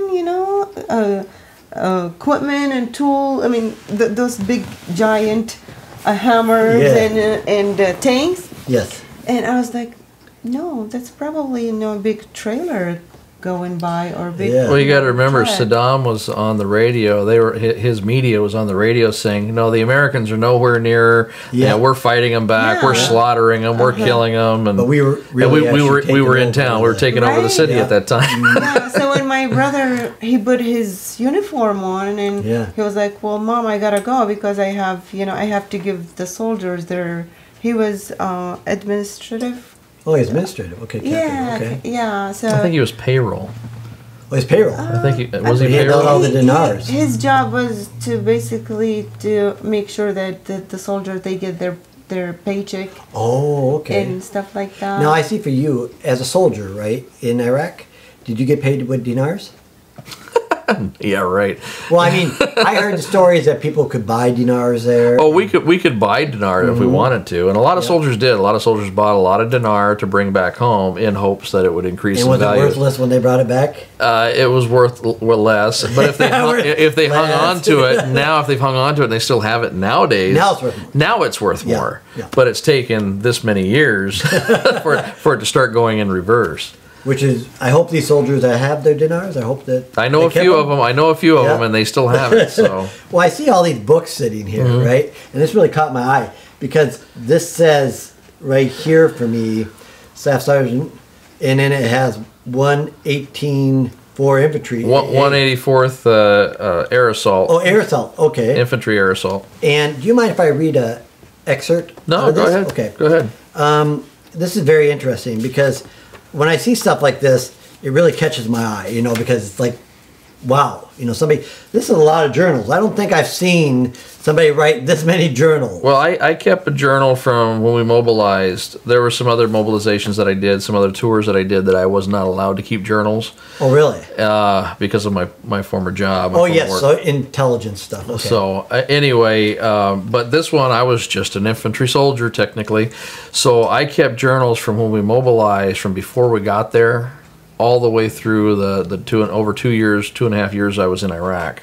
equipment and tool? I mean, those big giant hammers Yeah. and tanks. Yes. And I was like, no, that's probably a big trailer going by or big. Yeah. Well, you got to remember, truck. Saddam was on the radio. His media was on the radio saying, "No, the Americans are nowhere near. Yeah. We're fighting them back. We're Yeah. slaughtering them. We're killing them." And But we were and really we were actually in taking town. over We were the- taking over the Right. city Yeah. at that time. Yeah, so when my brother, he put his uniform on, and Yeah. he was like, well, Mom, I gotta go because I have to give the soldiers their, he was administrative. Oh, he's administrative. Okay, captain. Yeah, Okay. yeah, so. I think he was payroll. Oh, he's payroll. I think was he He had all payroll? the dinars. His job was to basically to make sure that the soldiers, they get their paycheck Oh, okay. and stuff like that. Now I see for you as a soldier, right, in Iraq, did you get paid with dinars? Yeah, right. Well, I mean, I heard the stories that people could buy dinars there. Oh, we could buy dinar if we wanted to, and a lot of soldiers did. A lot of soldiers bought a lot of dinar to bring back home in hopes that it would increase And in was it value. worthless when they brought it back? It was worth less, but if they hung Less. on to it now, if they've hung on to it and they still have it nowadays, Now it's worth more. Now it's worth Yeah, more. yeah. But it's taken this many years for it to start going in reverse. Which is, I hope these soldiers that have their dinars, I hope that I know they a kept few of them. I know a few of Yeah. them, and they still have it. So Well, I see all these books sitting here, Mm-hmm. right? And this really caught my eye because this says right here for me, Staff Sergeant, and then it has 118 for infantry. 184th Air Assault, Oh, air assault. Okay. Infantry Air Assault. And do you mind if I read a excerpt? out No, of go this? ahead. Okay. Go ahead. This is very interesting because when I see stuff like this, it really catches my eye, because it's like, wow, somebody, this is a lot of journals. I don't think I've seen somebody write this many journals. Well, I kept a journal from when we mobilized. There were some other mobilizations that I did, some other tours that I did that I was not allowed to keep journals Oh, really? because of my former job. my Oh, former yes, work. so intelligence stuff. Okay. So anyway, but this one I was just an infantry soldier technically, so I kept journals from when we mobilized, from before we got there, all the way through the 2.5 years I was in Iraq,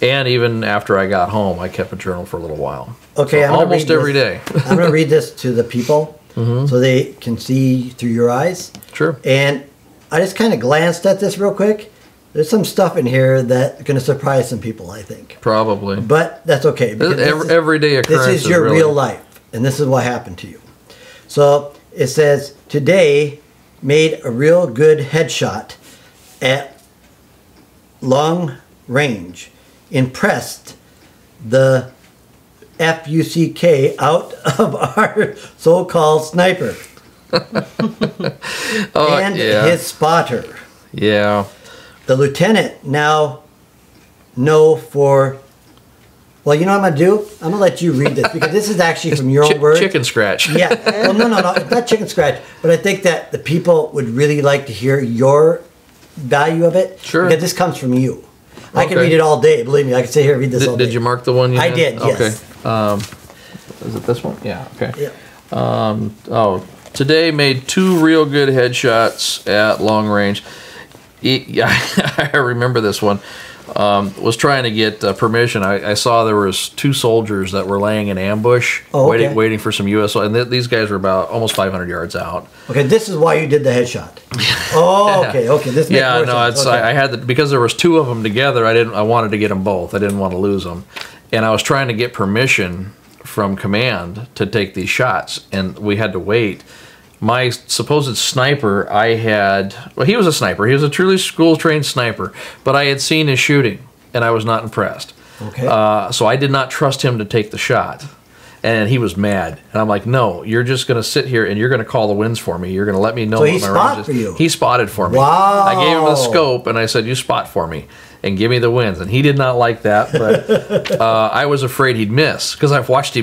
and even after I got home, I kept a journal for a little while. Okay, So I'm gonna almost read every day. this. I'm going to read this to the people so they can see through your eyes. Sure. And I just kind of glanced at this real quick. There's some stuff in here that's going to surprise some people, I think. Probably. But that's okay. because this is- Everyday occurrences. This is your really. real life, and this is what happened to you. So it says, today made a real good headshot at long range. Impressed the FUCK out of our so-called sniper and yeah. his spotter. Yeah. The lieutenant now know for... Well, you know what I'm going to do? I'm going to let you read this because this is actually from your own words. Chicken scratch. Yeah. Well, no, it's not chicken scratch. But I think that the people would really like to hear your value of it. Sure. Because this comes from you. I can Okay. read it all day. Believe me, I can sit here and read this all day. Did you mark the one you I had? did, yes. Okay. Is it this one? Yeah, okay. Yeah. Today made 2 real good headshots at long range. Yeah, I remember this one. Was trying to get permission. I saw there was 2 soldiers that were laying in ambush, Oh, okay. waiting for some U.S. And these guys were about almost 500 yards out. Okay, this is why you did the headshot. Oh, okay, okay. This makes more sense. Okay. I had because there was 2 of them together. I wanted to get them both. I didn't want to lose them, and I was trying to get permission from command to take these shots, and we had to wait. My supposed sniper, he was a sniper. He was a truly school-trained sniper, but I had seen his shooting, and I was not impressed. Okay. So I did not trust him to take the shot, and he was mad. And I'm like, no, you're just going to sit here, and you're going to call the winds for me. You're going to let me know So what he my range spotted is. for you? He spotted for me. Wow. I gave him the scope, and I said, you spot for me, and give me the winds. And he did not like that, but I was afraid he'd miss, because I watched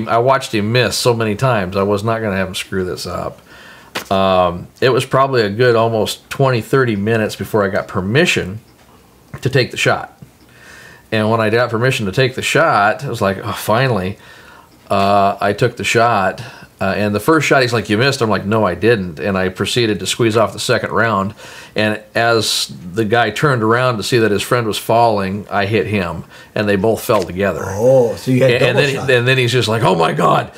him miss so many times. I was not going to have him screw this up. It was probably a good almost 20-30 minutes before I got permission to take the shot. And when I got permission to take the shot, it was like, oh, finally. I took the shot, and the first shot, he's like, you missed. I'm like, no, I didn't. And I proceeded to squeeze off the second round. And as the guy turned around to see that his friend was falling, I hit him, and they both fell together. Oh, so you had double shot. And then he's just like, oh my God,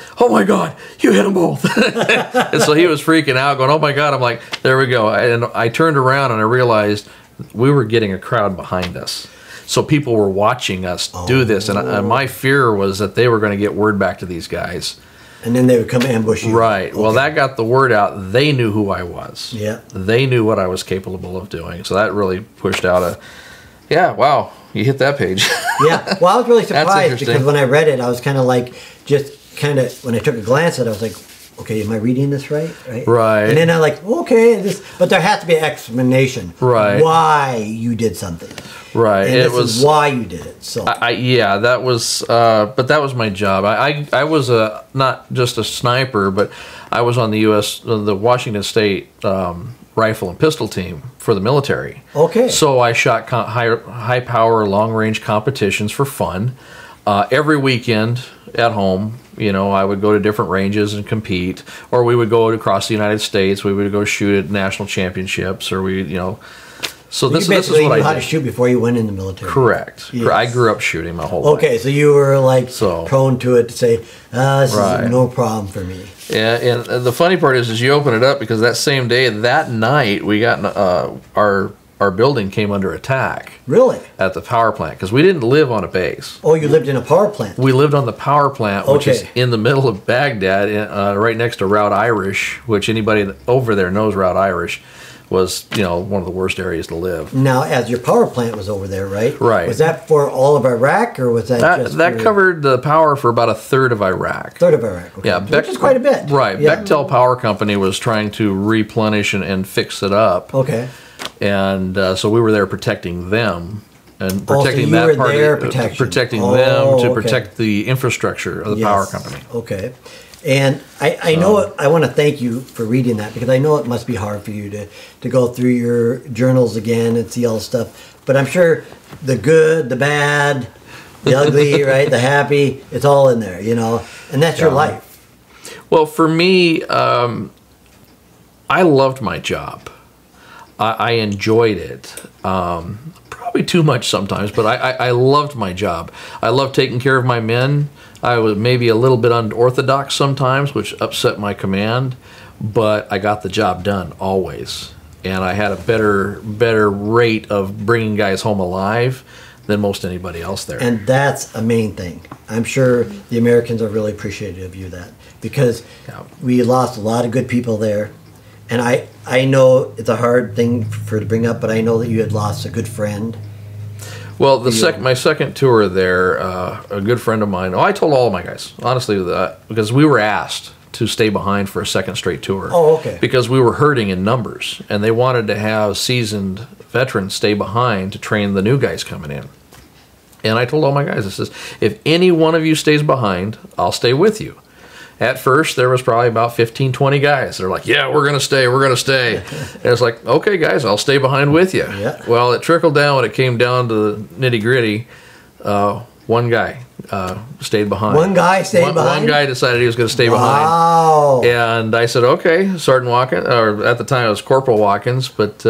you hit them both. And so he was freaking out, going, oh my God. I'm like, there we go. And I turned around, and I realized we were getting a crowd behind us. So people were watching us do this, and my fear was that they were going to get word back to these guys. And then they would come ambush you. Right. Okay. Well, that got the word out. They knew who I was. Yeah. They knew what I was capable of doing. So that really pushed out yeah, wow, you hit that page. Yeah. Well, I was really surprised because when I read it, I was kind of like, when I took a glance at it, I was like, okay, am I reading this right? Right. And then I'm like, okay, but there has to be an explanation. Right. Why you did something. Right. And this is why you did it. So. Yeah, that was, but that was my job. I was not just a sniper, but I was on the Washington State rifle and pistol team for the military. Okay. So I shot high power, long range competitions for fun. Every weekend at home, I would go to different ranges and compete, or we would go across the United States. We would go shoot at national championships, or So this is what I did. How to shoot before you went in the military. Correct. Yes. I grew up shooting my whole life. Okay, so you were prone to it to say, this is no problem for me. Yeah, and the funny part is you open it up because that same day, that night, we got our building came under attack. Really? At the power plant, because we didn't live on a base. Oh, you lived in a power plant? We lived on the power plant, which is in the middle of Baghdad, right next to Route Irish, which anybody over there knows Route Irish was, one of the worst areas to live. Now, as your power plant was over there, right? Right. Was that for all of Iraq, or was that covered the power for about a third of Iraq? Third of Iraq, okay. Yeah, which is quite a bit. Right. Yeah. Bechtel Power Company was trying to replenish and fix it up. Okay. And so we were there protecting them and protecting that part protecting them to protect the infrastructure of the power company. Okay. And I know I want to thank you for reading that, because I know it must be hard for you to go through your journals again and see all the stuff. But I'm sure the good, the bad, the ugly, right, the happy, it's all in there, and that's your life. Well, for me, I loved my job. I enjoyed it. Probably too much sometimes, but I loved my job. I loved taking care of my men. I was maybe a little bit unorthodox sometimes, which upset my command, but I got the job done always. And I had a better rate of bringing guys home alive than most anybody else there. And that's a main thing. I'm sure the Americans are really appreciative of you that, because we lost a lot of good people there. And I know it's a hard thing to bring up, but I know that you had lost a good friend. Well, my second tour there, a good friend of mine. I told all of my guys, honestly, because we were asked to stay behind for a second straight tour. Oh, okay. Because we were hurting in numbers, and they wanted to have seasoned veterans stay behind to train the new guys coming in. And I told all my guys, I says, if any one of you stays behind, I'll stay with you. At first, there was probably about 15, 20 guys. They're like, yeah, we're going to stay, we're going to stay. And it's like, okay, guys, I'll stay behind with you. Yeah. Well, it trickled down when it came down to the nitty-gritty. One guy stayed behind. One guy stayed behind? One guy decided he was going to stay behind. Wow. And I said, okay, Sergeant Watkins, or at the time it was Corporal Watkins, but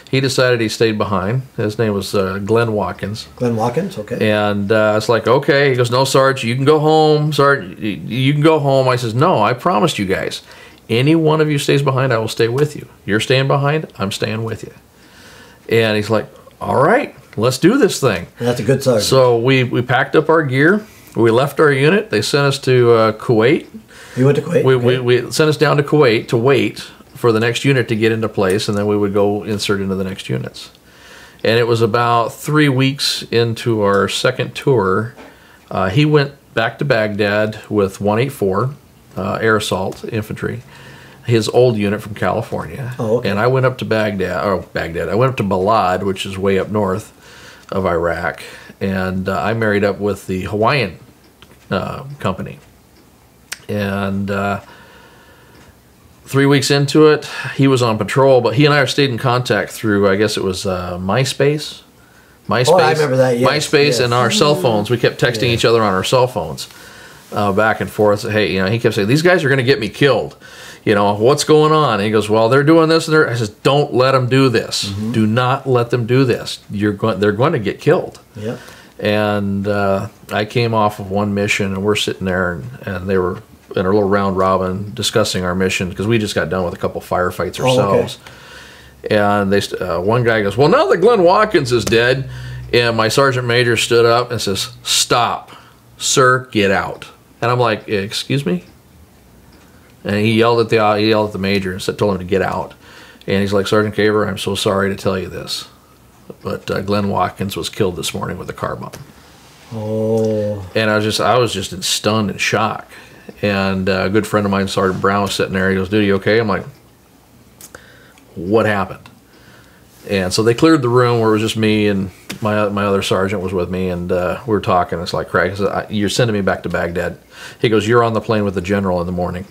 he decided he stayed behind. His name was Glenn Watkins. Glenn Watkins, okay. And it's like, okay. He goes, no, Sarge, you can go home. Sarge, you can go home. I says, no, I promised you guys. Any one of you stays behind, I will stay with you. You're staying behind, I'm staying with you. And he's like, all right, let's do this thing. And that's a good sergeant. So we packed up our gear. We left our unit. They sent us to Kuwait. You went to Kuwait? We sent us down to Kuwait to wait for the next unit to get into place, and then we would go insert into the next units. And it was about 3 weeks into our second tour. He went back to Baghdad with 184 Air Assault Infantry, his old unit from California. Oh, okay. And I went up to Baghdad. I went up to Balad, which is way up north of Iraq, and I married up with the Hawaiian company. And 3 weeks into it, he was on patrol, but he and I stayed in contact through, I guess it was MySpace. Oh, I remember that, yes. MySpace yes. and our cell phones. We kept texting each other on our cell phones back and forth. Hey, he kept saying, these guys are going to get me killed. What's going on? And he goes, well, they're doing this. I says, don't let them do this. Mm-hmm. Do not let them do this. They're going to get killed. Yep. And I came off of one mission, and we're sitting there, and they were in a little round robin discussing our mission because we just got done with a couple firefights ourselves. Okay. And one guy goes, well, now that Glenn Watkins is dead, and my sergeant major stood up and says, stop, sir, get out. And I'm like, excuse me? And he yelled at the major and told him to get out. And he's like, Sergeant Caver, I'm so sorry to tell you this, but Glenn Watkins was killed this morning with a car bomb. Oh. And I was just stunned and shock. And a good friend of mine, Sergeant Brown, was sitting there. He goes, dude, you okay? I'm like, what happened? And so they cleared the room where it was just me, and my other sergeant was with me, and we were talking. It's like, Craig, you're sending me back to Baghdad. He goes, you're on the plane with the general in the morning.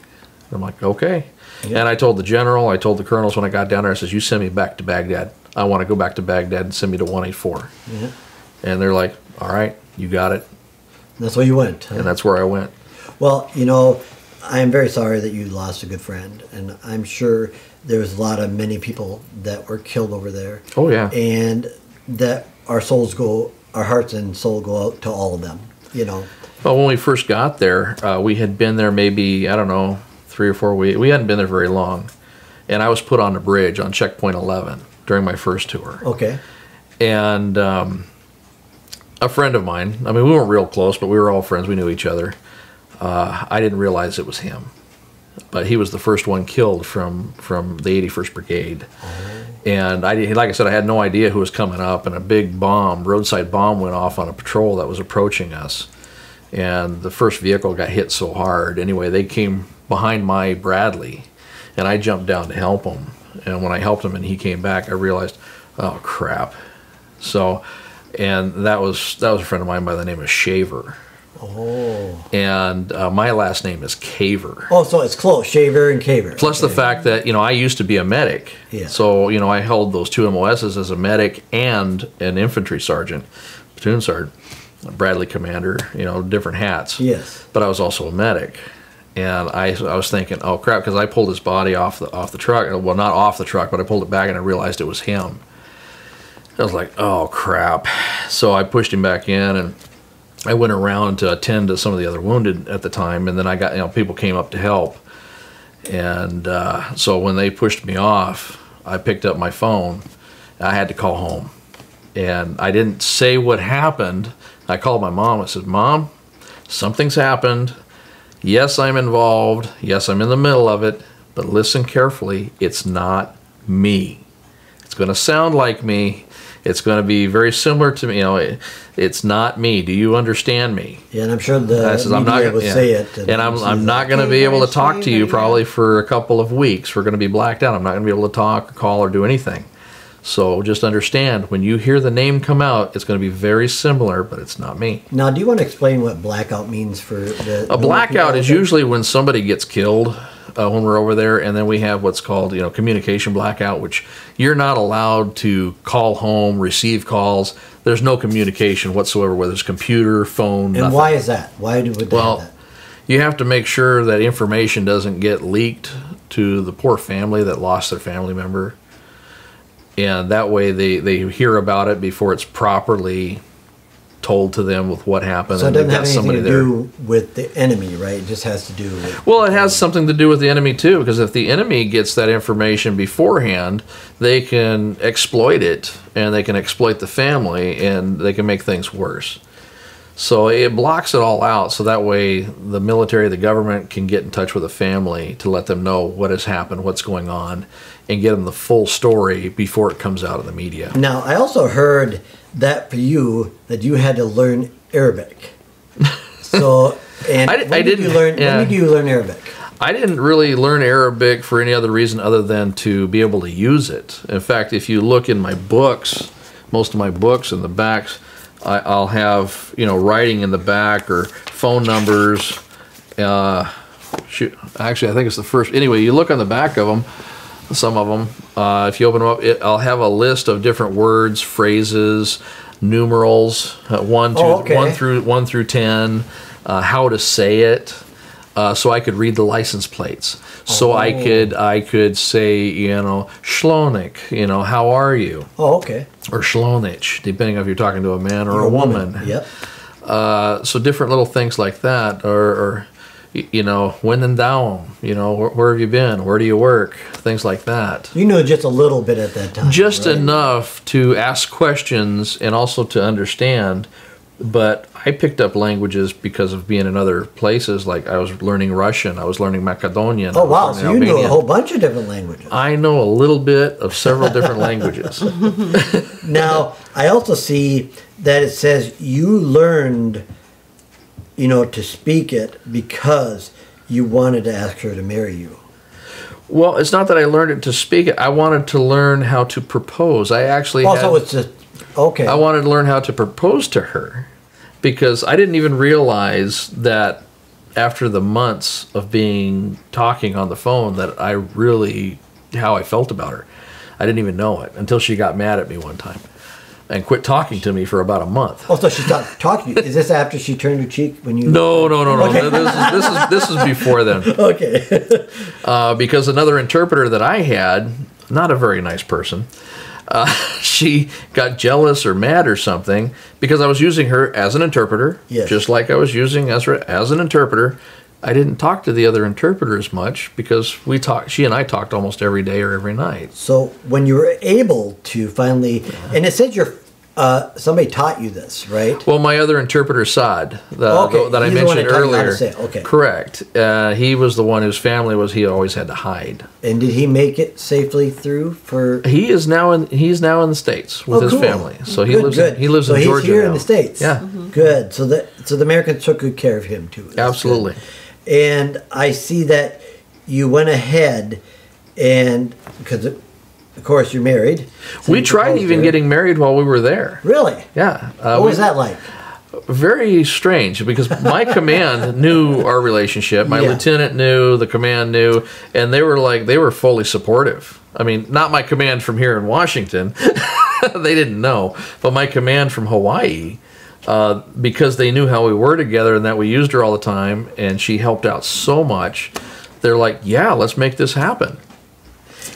I'm like, okay. Yeah. And I told the general, I told the colonels when I got down there, I says, you send me back to Baghdad. I want to go back to Baghdad and send me to 184. Yeah. And they're like, all right, you got it. And that's where you went. Huh? And that's where I went. Well, I am very sorry that you lost a good friend, and I'm sure there was many people that were killed over there. Oh yeah. And that our hearts and soul go out to all of them. Well, when we first got there, we had been there maybe, I don't know, 3 or 4 weeks. We hadn't been there very long, and I was put on the bridge on checkpoint 11 during my first tour. Okay. And a friend of mine, we weren't real close, but we were all friends. We knew each other. I didn't realize it was him, but he was the first one killed from the 81st Brigade. Oh. And like I said, I had no idea who was coming up, and a big roadside bomb went off on a patrol that was approaching us. And the first vehicle got hit so hard. Anyway, they came behind my Bradley, and I jumped down to help him. And when I helped him and he came back, I realized, oh crap. So, and that was a friend of mine by the name of Shaver. Oh. And my last name is Caver. Oh, so it's close, Shaver and Caver. Plus the fact that, I used to be a medic. Yeah. So, I held those 2 MOSs as a medic and an infantry sergeant, platoon sergeant, Bradley commander, different hats. Yes. But I was also a medic. And I was thinking, oh crap, because I pulled his body off the truck. Well, not off the truck, but I pulled it back and I realized it was him. I was like, oh crap. So I pushed him back in, and I went around to attend to some of the other wounded at the time, and then I got, people came up to help. And so when they pushed me off, I picked up my phone. I had to call home. And I didn't say what happened. I called my mom. I said, Mom, something's happened. Yes, I'm involved. Yes, I'm in the middle of it. But listen carefully. It's not me. It's going to sound like me. It's going to be very similar to me. It's not me. Do you understand me? Yeah, and I'm sure the media will say it. And I'm not going to be able to talk to you probably for a couple of weeks. We're going to be blacked out. I'm not going to be able to talk or call or do anything. So just understand, when you hear the name come out, it's going to be very similar, but it's not me. Now, do you want to explain what blackout means for the... A blackout is usually when somebody gets killed. when we're over there, and then we have what's called, communication blackout, which you're not allowed to call home, receive calls. There's no communication whatsoever, whether it's computer, phone, And nothing. why is that? Why would they have that? You have to make sure that information doesn't get leaked to the poor family that lost their family member. And that way they hear about it before it's properly told to them with what happened. So it and doesn't they've have got anything somebody to there. do with the enemy, right? It just has to do with... Well, it has something to do with the enemy too, because if the enemy gets that information beforehand, they can exploit it, and they can exploit the family, and they can make things worse. So it blocks it all out, so that way the military, the government can get in touch with the family to let them know what has happened, what's going on, and get them the full story before it comes out of the media. Now, I also heard that for you, that you had to learn Arabic. So, and when did you learn Arabic? I didn't really learn Arabic for any other reason other than to be able to use it. In fact, if you look in my books, most of my books in the backs, I'll have, writing in the back or phone numbers. Actually, I think it's the first. Anyway, you look on the back of them, some of them. If you open them up, I'll have a list of different words, phrases, numerals, 1 through 10, how to say it. So I could read the license plates. So I could say, Shlonik, how are you? Oh, okay. Or Shlonich, depending if you're talking to a man or a woman. Yep. So different little things like that, or when in down, where have you been? Where do you work? Things like that. You knew just a little bit at that time. Just right? enough to ask questions and also to understand. But I picked up languages because of being in other places. Like I was learning Russian, I was learning Macedonian. Oh wow! So you knew a whole bunch of different languages. I know a little bit of several different languages. Now I also see that it says you learned, to speak it because you wanted to ask her to marry you. Well, it's not that I learned it to speak it. I wanted to learn how to propose. I actually also it's just okay. I wanted to learn how to propose to her because I didn't even realize that after the months of talking on the phone that how I felt about her. I didn't even know it until she got mad at me one time and quit talking to me for about a month. Oh, so she stopped talking to you. Is this after she turned her cheek when you... No. Okay. This is before then. Okay. Because another interpreter that I had, not a very nice person, she got jealous or mad or something because I was using her as an interpreter, yes. Just like I was using Ezra as an interpreter. I didn't talk to the other interpreters much because she and I talked almost every day or every night. So when you were able to finally, and it said somebody taught you this, right? Well, my other interpreter, Saad, that I mentioned earlier. Okay. Correct. He was the one whose family he always had to hide. And did he make it safely through for? He's now in the States with his family. So he lives in Georgia. So he's here in the States. Yeah. Mm-hmm. Good. So the Americans took good care of him too. That's absolutely. Good. And I see that you went ahead and because of course you're married. So we tried even getting married while we were there. Really? Yeah. What was that like? Very strange because my command knew our relationship. My lieutenant knew, the command knew, and they were fully supportive. I mean, not my command from here in Washington. They didn't know, but my command from Hawaii, because they knew how we were together and that we used her all the time, and she helped out so much. They're like, yeah, let's make this happen.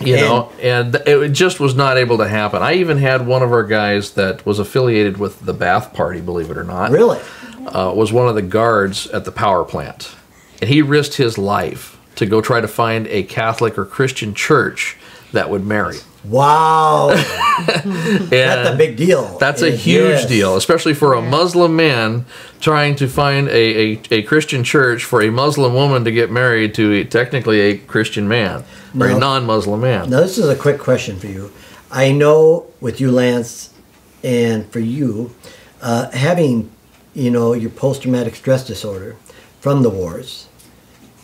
And it just was not able to happen. I even had one of our guys that was affiliated with the Bath Party, believe it or not. Really? Was one of the guards at the power plant. And he risked his life to go try to find a Catholic or Christian church that would marry. Wow. That's a big deal. That's a huge deal, especially for a Muslim man trying to find a Christian church for a Muslim woman to get married to technically a Christian man or a non-Muslim man. Now, this is a quick question for you. I know with you, Lance, and for you, having, your post-traumatic stress disorder from the wars,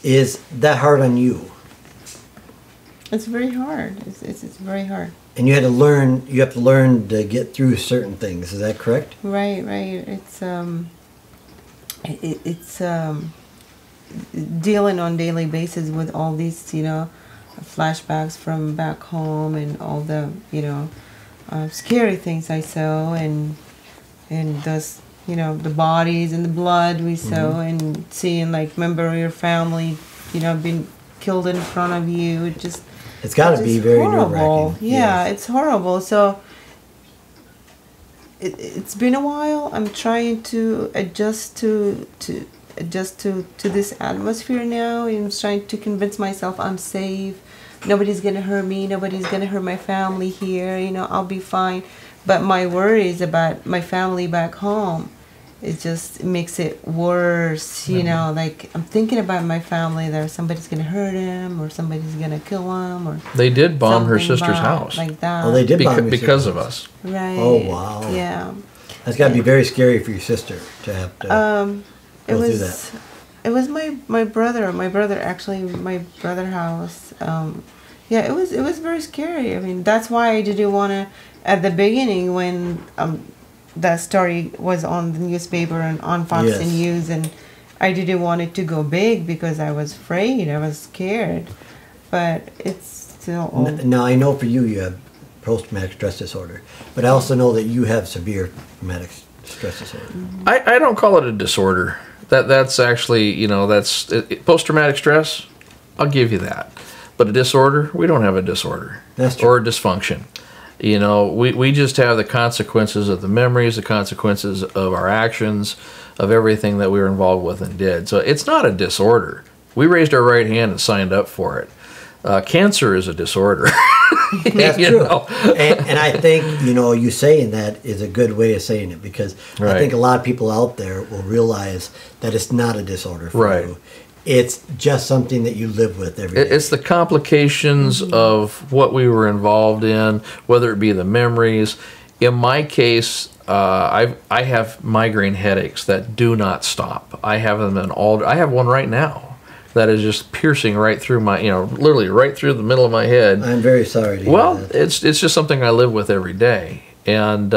is that hard on you? It's very hard. It's very hard. And you have to learn to get through certain things. Is that correct? Right. dealing on daily basis with all these, flashbacks from back home and all the, scary things I saw and those, the bodies and the blood we saw and seeing like member of your family, being killed in front of you. It's got to be very horrible. nerve-wracking. Yeah, Yes. it's horrible. So it's been a while. I'm trying to adjust to this atmosphere now. I'm trying to convince myself I'm safe. Nobody's gonna hurt me. Nobody's gonna hurt my family here. I'll be fine. But my worries about my family back home, it makes it worse. Like I'm thinking about my family. That somebody's gonna hurt him, or somebody's gonna kill him, or They did bomb her something sister's bad house like that. Oh, they did bomb your because sister. of us. Right. Oh, wow. Yeah. That's got to be very scary for your sister to have to It go through was that. it was my brother house. Yeah, it was very scary. I mean, that's why I didn't want to at the beginning when that story was on the newspaper and on Fox Yes. News, and I didn't want it to go big because I was afraid. I was scared, but it's still. Now, I know for you, you have post-traumatic stress disorder, but I also know that you have severe traumatic stress disorder. I don't call it a disorder. That's actually, that's post-traumatic stress. I'll give you that. But a disorder, we don't have a disorder. That's true. Or a dysfunction. We just have the consequences of the memories, the consequences of our actions, of everything that we were involved with and did. So it's not a disorder. We raised our right hand and signed up for it. Cancer is a disorder. That's You true. know? And I think, you saying that is a good way of saying it, because I Right. think a lot of people out there will realize that it's not a disorder for Right. you. It's just something that you live with every day. It's the complications of what we were involved in, whether it be the memories. In my case, I have migraine headaches that do not stop. I have them in all. I have one right now that is just piercing right through my, literally right through the middle of my head. I'm very sorry to hear Well, that. it's just something I live with every day, and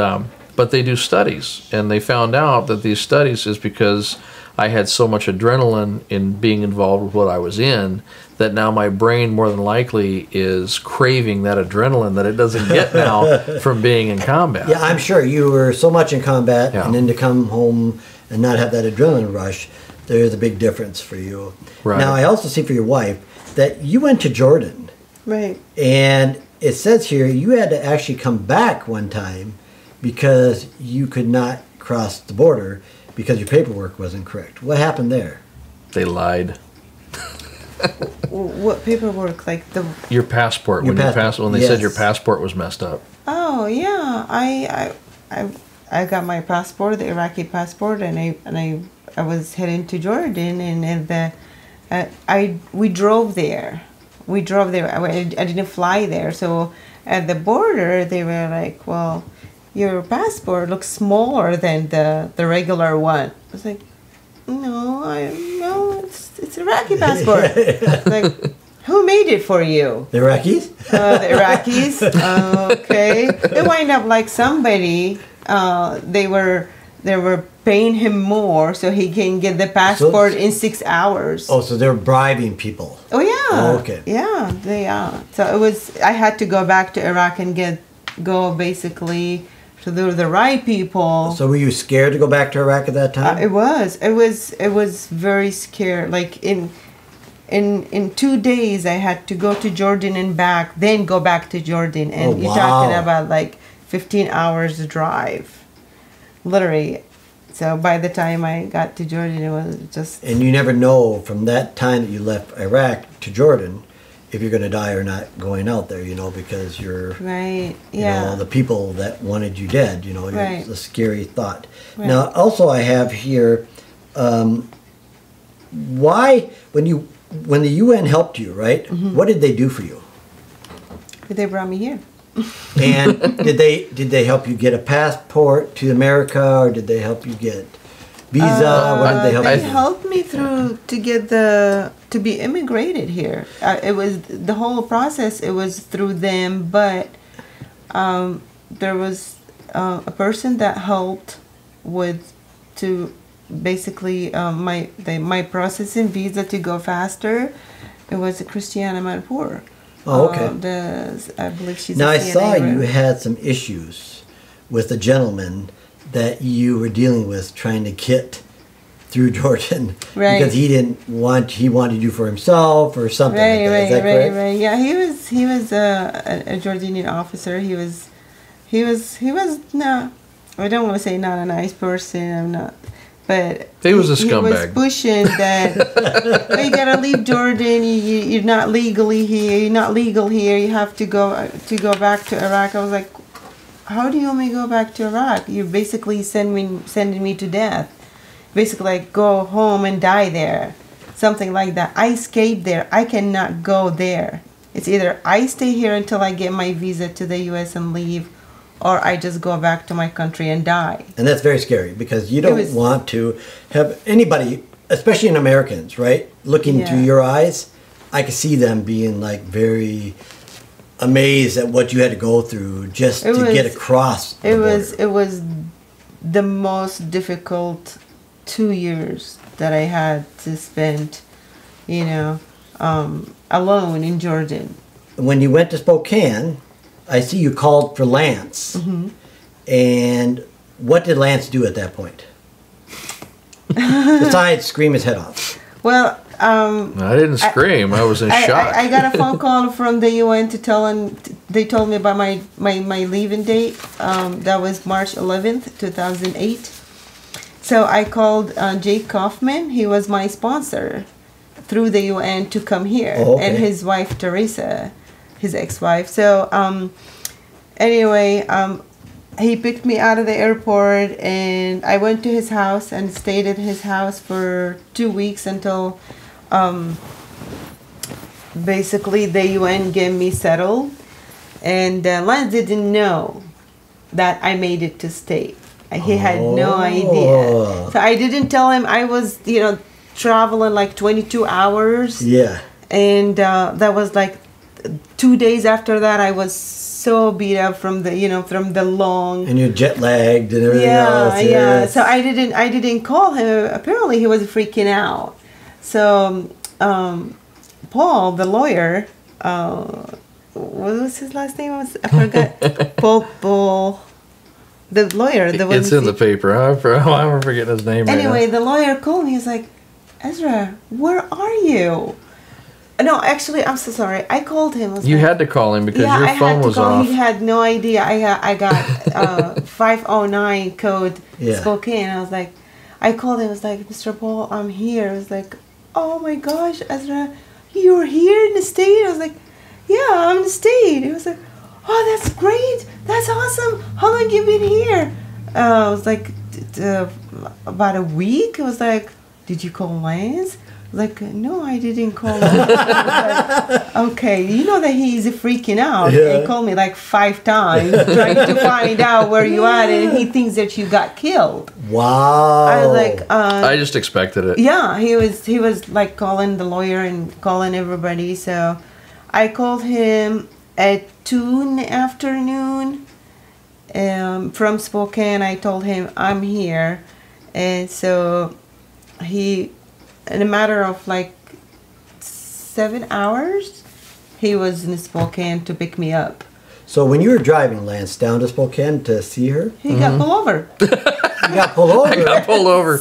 but they do studies, and they found out that these studies is because I had so much adrenaline in being involved with what I was in that now my brain more than likely is craving that adrenaline that it doesn't get now from being in combat. Yeah, I'm sure you were so much in combat, Yeah. and then to come home and not have that adrenaline rush, there's a big difference for you. Right. Now, I also see for your wife that you went to Jordan, Right. and it says here you had to actually come back one time because you could not cross the border because your paperwork wasn't correct. What happened there? They lied. What paperwork? Like the. Your passport, Your when passport, they said yes. your passport was messed up. Oh yeah, I got my passport, the Iraqi passport, and I was heading to Jordan, and we drove there. I didn't fly there, so at the border they were like, "Well, your passport looks smaller than the regular one." I was like, "No, it's Iraqi passport." Like, who made it for you? The Iraqis? The Iraqis. Okay. They wind up like somebody. They were paying him more so he can get the passport in 6 hours. Oh, so they're bribing people. Oh yeah. Oh, okay. Yeah, they are. So it was. I had to go back to Iraq and go basically to the right people. So were you scared to go back to Iraq at that time? It was very scary. Like in 2 days, I had to go to Jordan and back, then go back to Jordan, and Oh, you're talking wow. about like 15 hours drive, literally. So by the time I got to Jordan, it was just. And you never know from that time that you left Iraq to Jordan if you're going to die or not going out there, because you're, Right. you Yeah. know, the people that wanted you dead, Right. it's a scary thought. Right. Now, also I have here, why, when the UN helped you, right, Mm-hmm. what did they do for you? They brought me here. And did they help you get a passport to America, or did they help you get visa? What did they help They you do? helped me through to be immigrated here. It was the whole process. It was through them, but there was a person that helped with to basically my processing visa to go faster. It was a Christiana Manpour. Oh, okay. I believe she's. Now a I CNA saw you rep. had some issues with a gentleman that you were dealing with trying to get through Jordan Right. because he wanted you for himself or something like that. Is that correct? Right. Yeah, he was a Jordanian officer. He was no, I don't want to say not a nice person. I'm not, but He was a He was scumbag. pushing that oh, you gotta leave Jordan. You're not legally here. You're not legal here. You have to go back to Iraq. I was like, how do you want me to go back to Iraq? You're basically sending me to death. Basically, like, go home and die there. Something like that. I escaped there. I cannot go there. It's either I stay here until I get my visa to the U.S. and leave, or I just go back to my country and die. And that's very scary because you don't want to have anybody, especially in Americans, right, looking Yeah. through your eyes. I could see them being like very amazed at what you had to go through just to get across the border. It was the most difficult 2 years that I had to spend, alone in Jordan. When you went to Spokane, I see you called for Lance. Mm-hmm. And what did Lance do at that point? Besides scream his head off. Well, I didn't scream. I was in shock. I got a phone call from the UN to tell them. They told me about my leaving date. That was March 11th, 2008. So I called Jake Kaufman. He was my sponsor through the UN to come here, Oh, okay. and his wife Teresa, his ex-wife. So anyway, he picked me out of the airport, and I went to his house and stayed at his house for 2 weeks until basically the UN gave me settled. And Lance didn't know that I made it to state. He had no idea. So I didn't tell him I was, traveling like 22 hours. Yeah. And that was like 2 days after that. I was so beat up from the long. And you're jet lagged and everything else. Yeah. So I didn't call him. Apparently he was freaking out. So Paul, the lawyer, what was his last name? I forgot. Paul. The lawyer, the one. It's in the paper. I'm forgetting his name. Anyway, right the lawyer called me. He's like, Ezra, where are you? No, actually, I'm so sorry. I called him. You had to call him because your phone was off. He had no idea. I got 509 code Spokane. I was like, I called him. I was like, Mr. Paul, I'm here. I was like, oh my gosh, Ezra, you're here in the state? I was like, yeah, I'm in the state. He was like, oh, that's great. That's awesome. How long you been here? I was like, about a week. I was like, did you call Lance? I was like, no, I didn't call Lance. I was like, okay, you know that he's freaking out. Yeah. He called me like 5 times trying to find out where you at, and he thinks that you got killed. Wow. I was like, I just expected it. yeah, he was like calling the lawyer and calling everybody. So I called him at 2 in the afternoon from Spokane. I told him I'm here, and so he, in a matter of like 7 hours, he was in Spokane to pick me up. So when you were driving, Lance, down to Spokane to see her, He got pulled over. you got pulled over. I got pulled over.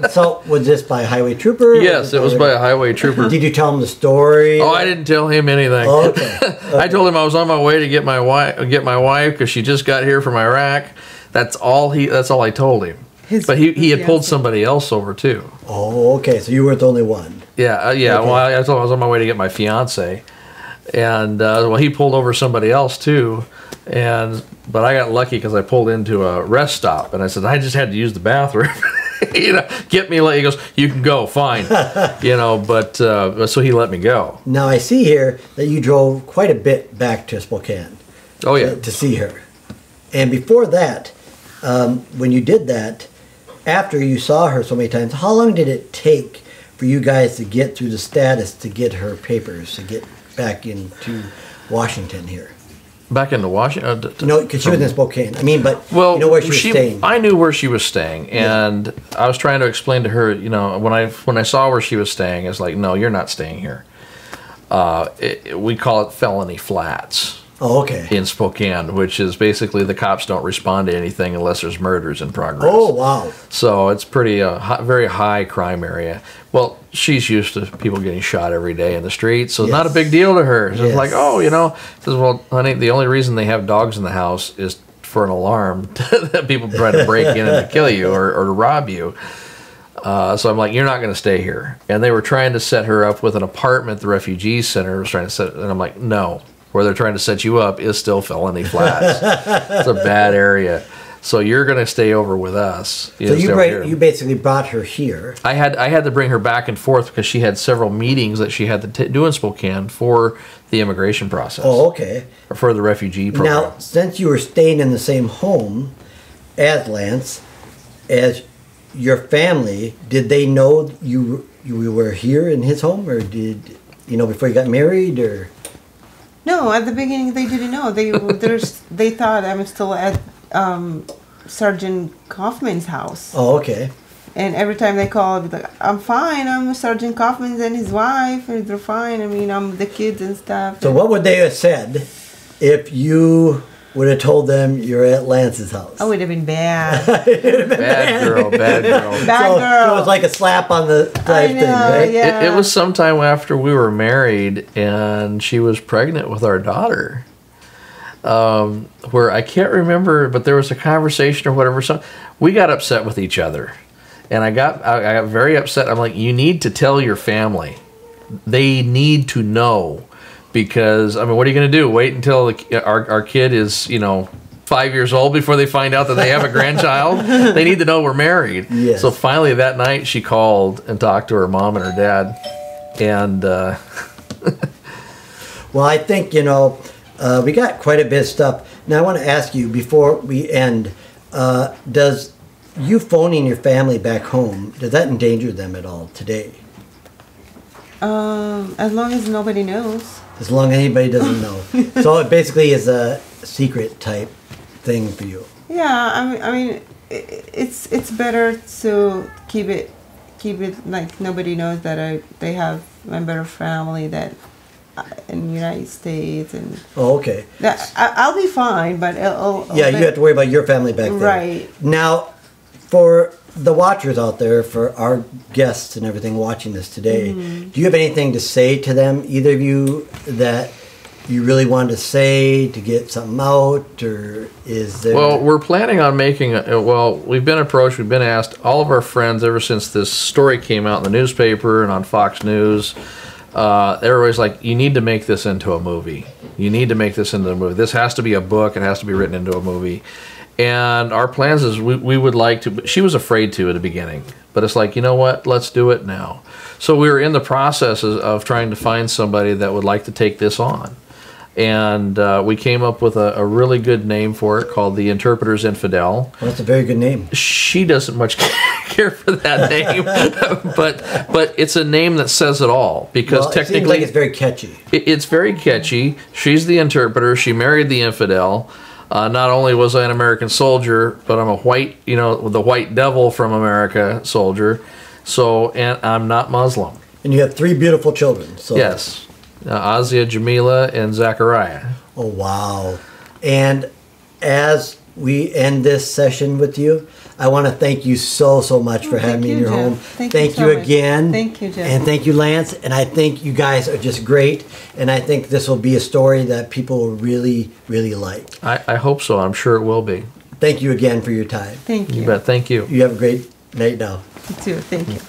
So was this by a highway trooper? Yes, it was by a highway trooper. Did you tell him the story? Oh, I didn't tell him anything. Oh, okay. I told him I was on my way to get my wife because she just got here from Iraq. That's all I told him. But he had pulled somebody else over too. Oh, okay. So you weren't the only one. Yeah, yeah. Okay. Well, I told him I was on my way to get my fiance, and he pulled over somebody else too. But I got lucky because I pulled into a rest stop, and I said I just had to use the bathroom. Get me. He goes, you can go, fine. But so he let me go. Now I see here that you drove quite a bit back to Spokane. Oh yeah. To see her, and before that, when you did that, after you saw her so many times, how long did it take for you guys to get through the status to get her papers to get back into Washington here? Back into Washington? No, because she was in Spokane. I mean, but Well, you know where she was staying. I knew where she was staying, and I was trying to explain to her, you know, when I saw where she was staying, it's like, no, you're not staying here. We call it Felony Flats. Oh, okay. In Spokane, which is basically the cops don't respond to anything unless there's murders in progress. Oh, wow. So it's pretty very high crime area. Well, she's used to people getting shot every day in the streets, so it's not a big deal to her. So it's like, oh, you know, says, well, honey, the only reason they have dogs in the house is for an alarm that people try to break in and to kill you or to rob you. So I'm like, you're not going to stay here. And they were trying to set her up with an apartment at the refugee center. Was trying to set, and I'm like, no. Where they're trying to set you up is still Felony Flats. It's a bad area. So you're going to stay over with us. So you basically brought her here. I had to bring her back and forth because she had several meetings that she had to do in Spokane for the immigration process. Oh, okay. Or for the refugee program. Now, since you were staying in the same home as Lance, as your family, did they know you were here in his home, or did you know before you got married, or? No, at the beginning they didn't know. They thought I was still at Sergeant Kaufman's house. Oh, okay. And every time they called, like, I'm fine. I'm Sergeant Kaufman and his wife, and they're fine. I mean, I'm the kids and stuff. So what would they have said if you would have told them you're at Lance's house? I would have been bad. Bad girl. Bad girl. So it was like a slap on the type thing, right? Yeah. It was sometime after we were married, and she was pregnant with our daughter. Where I can't remember, but there was a conversation or whatever. So we got upset with each other, and I got very upset. I'm like, you need to tell your family. They need to know. Because, I mean, what are you going to do? Wait until our kid is, 5 years old before they find out that they have a grandchild? They need to know we're married. Yes. So finally that night she called and talked to her mom and her dad. And, well, I think, we got quite a bit of stuff. Now, I want to ask you, before we end, does you phoning your family back home, does that endanger them at all today? As long as nobody knows. As long as anybody doesn't know. So it basically is a secret type thing for you. Yeah, I mean, it's better to keep it like nobody knows that they have a member of family that in the United States and. Oh, okay. That I'll be fine, but you have to worry about your family back there. Right. Now, for the watchers out there, for our guests and everything watching this today, do you have anything to say to them, either of you, that you really wanted to say to get something out, or is there... Well, we're planning on making we've been approached, we've been asked, all of our friends, ever since this story came out in the newspaper and on Fox News, everybody's like, you need to make this into a movie. You need to make this into a movie. This has to be a book. It has to be written into a movie. And our plans is we would like to, she was afraid to at the beginning, but it's like, you know what, let's do it now. So we were in the process of trying to find somebody that would like to take this on. And we came up with a really good name for it called the Interpreters Infidel. Well, that's a very good name. She doesn't much care for that name, but it's a name that says it all, because technically... It seems like it's very catchy. It's very catchy. She's the interpreter. She married the infidel. Not only was I an American soldier, but I'm a white, the white devil from America soldier. So, and I'm not Muslim. And you have 3 beautiful children. So. Yes. Azia, Jamila, and Zachariah. Oh, wow. And as we end this session with you, I want to thank you so much for having me in your home. Thank you again. Thank you, Jeff. And thank you, Lance. And I think you guys are just great. And I think this will be a story that people will really, really like. I hope so. I'm sure it will be. Thank you again for your time. Thank you. You bet. Thank you. You have a great night now. You too. Thank you.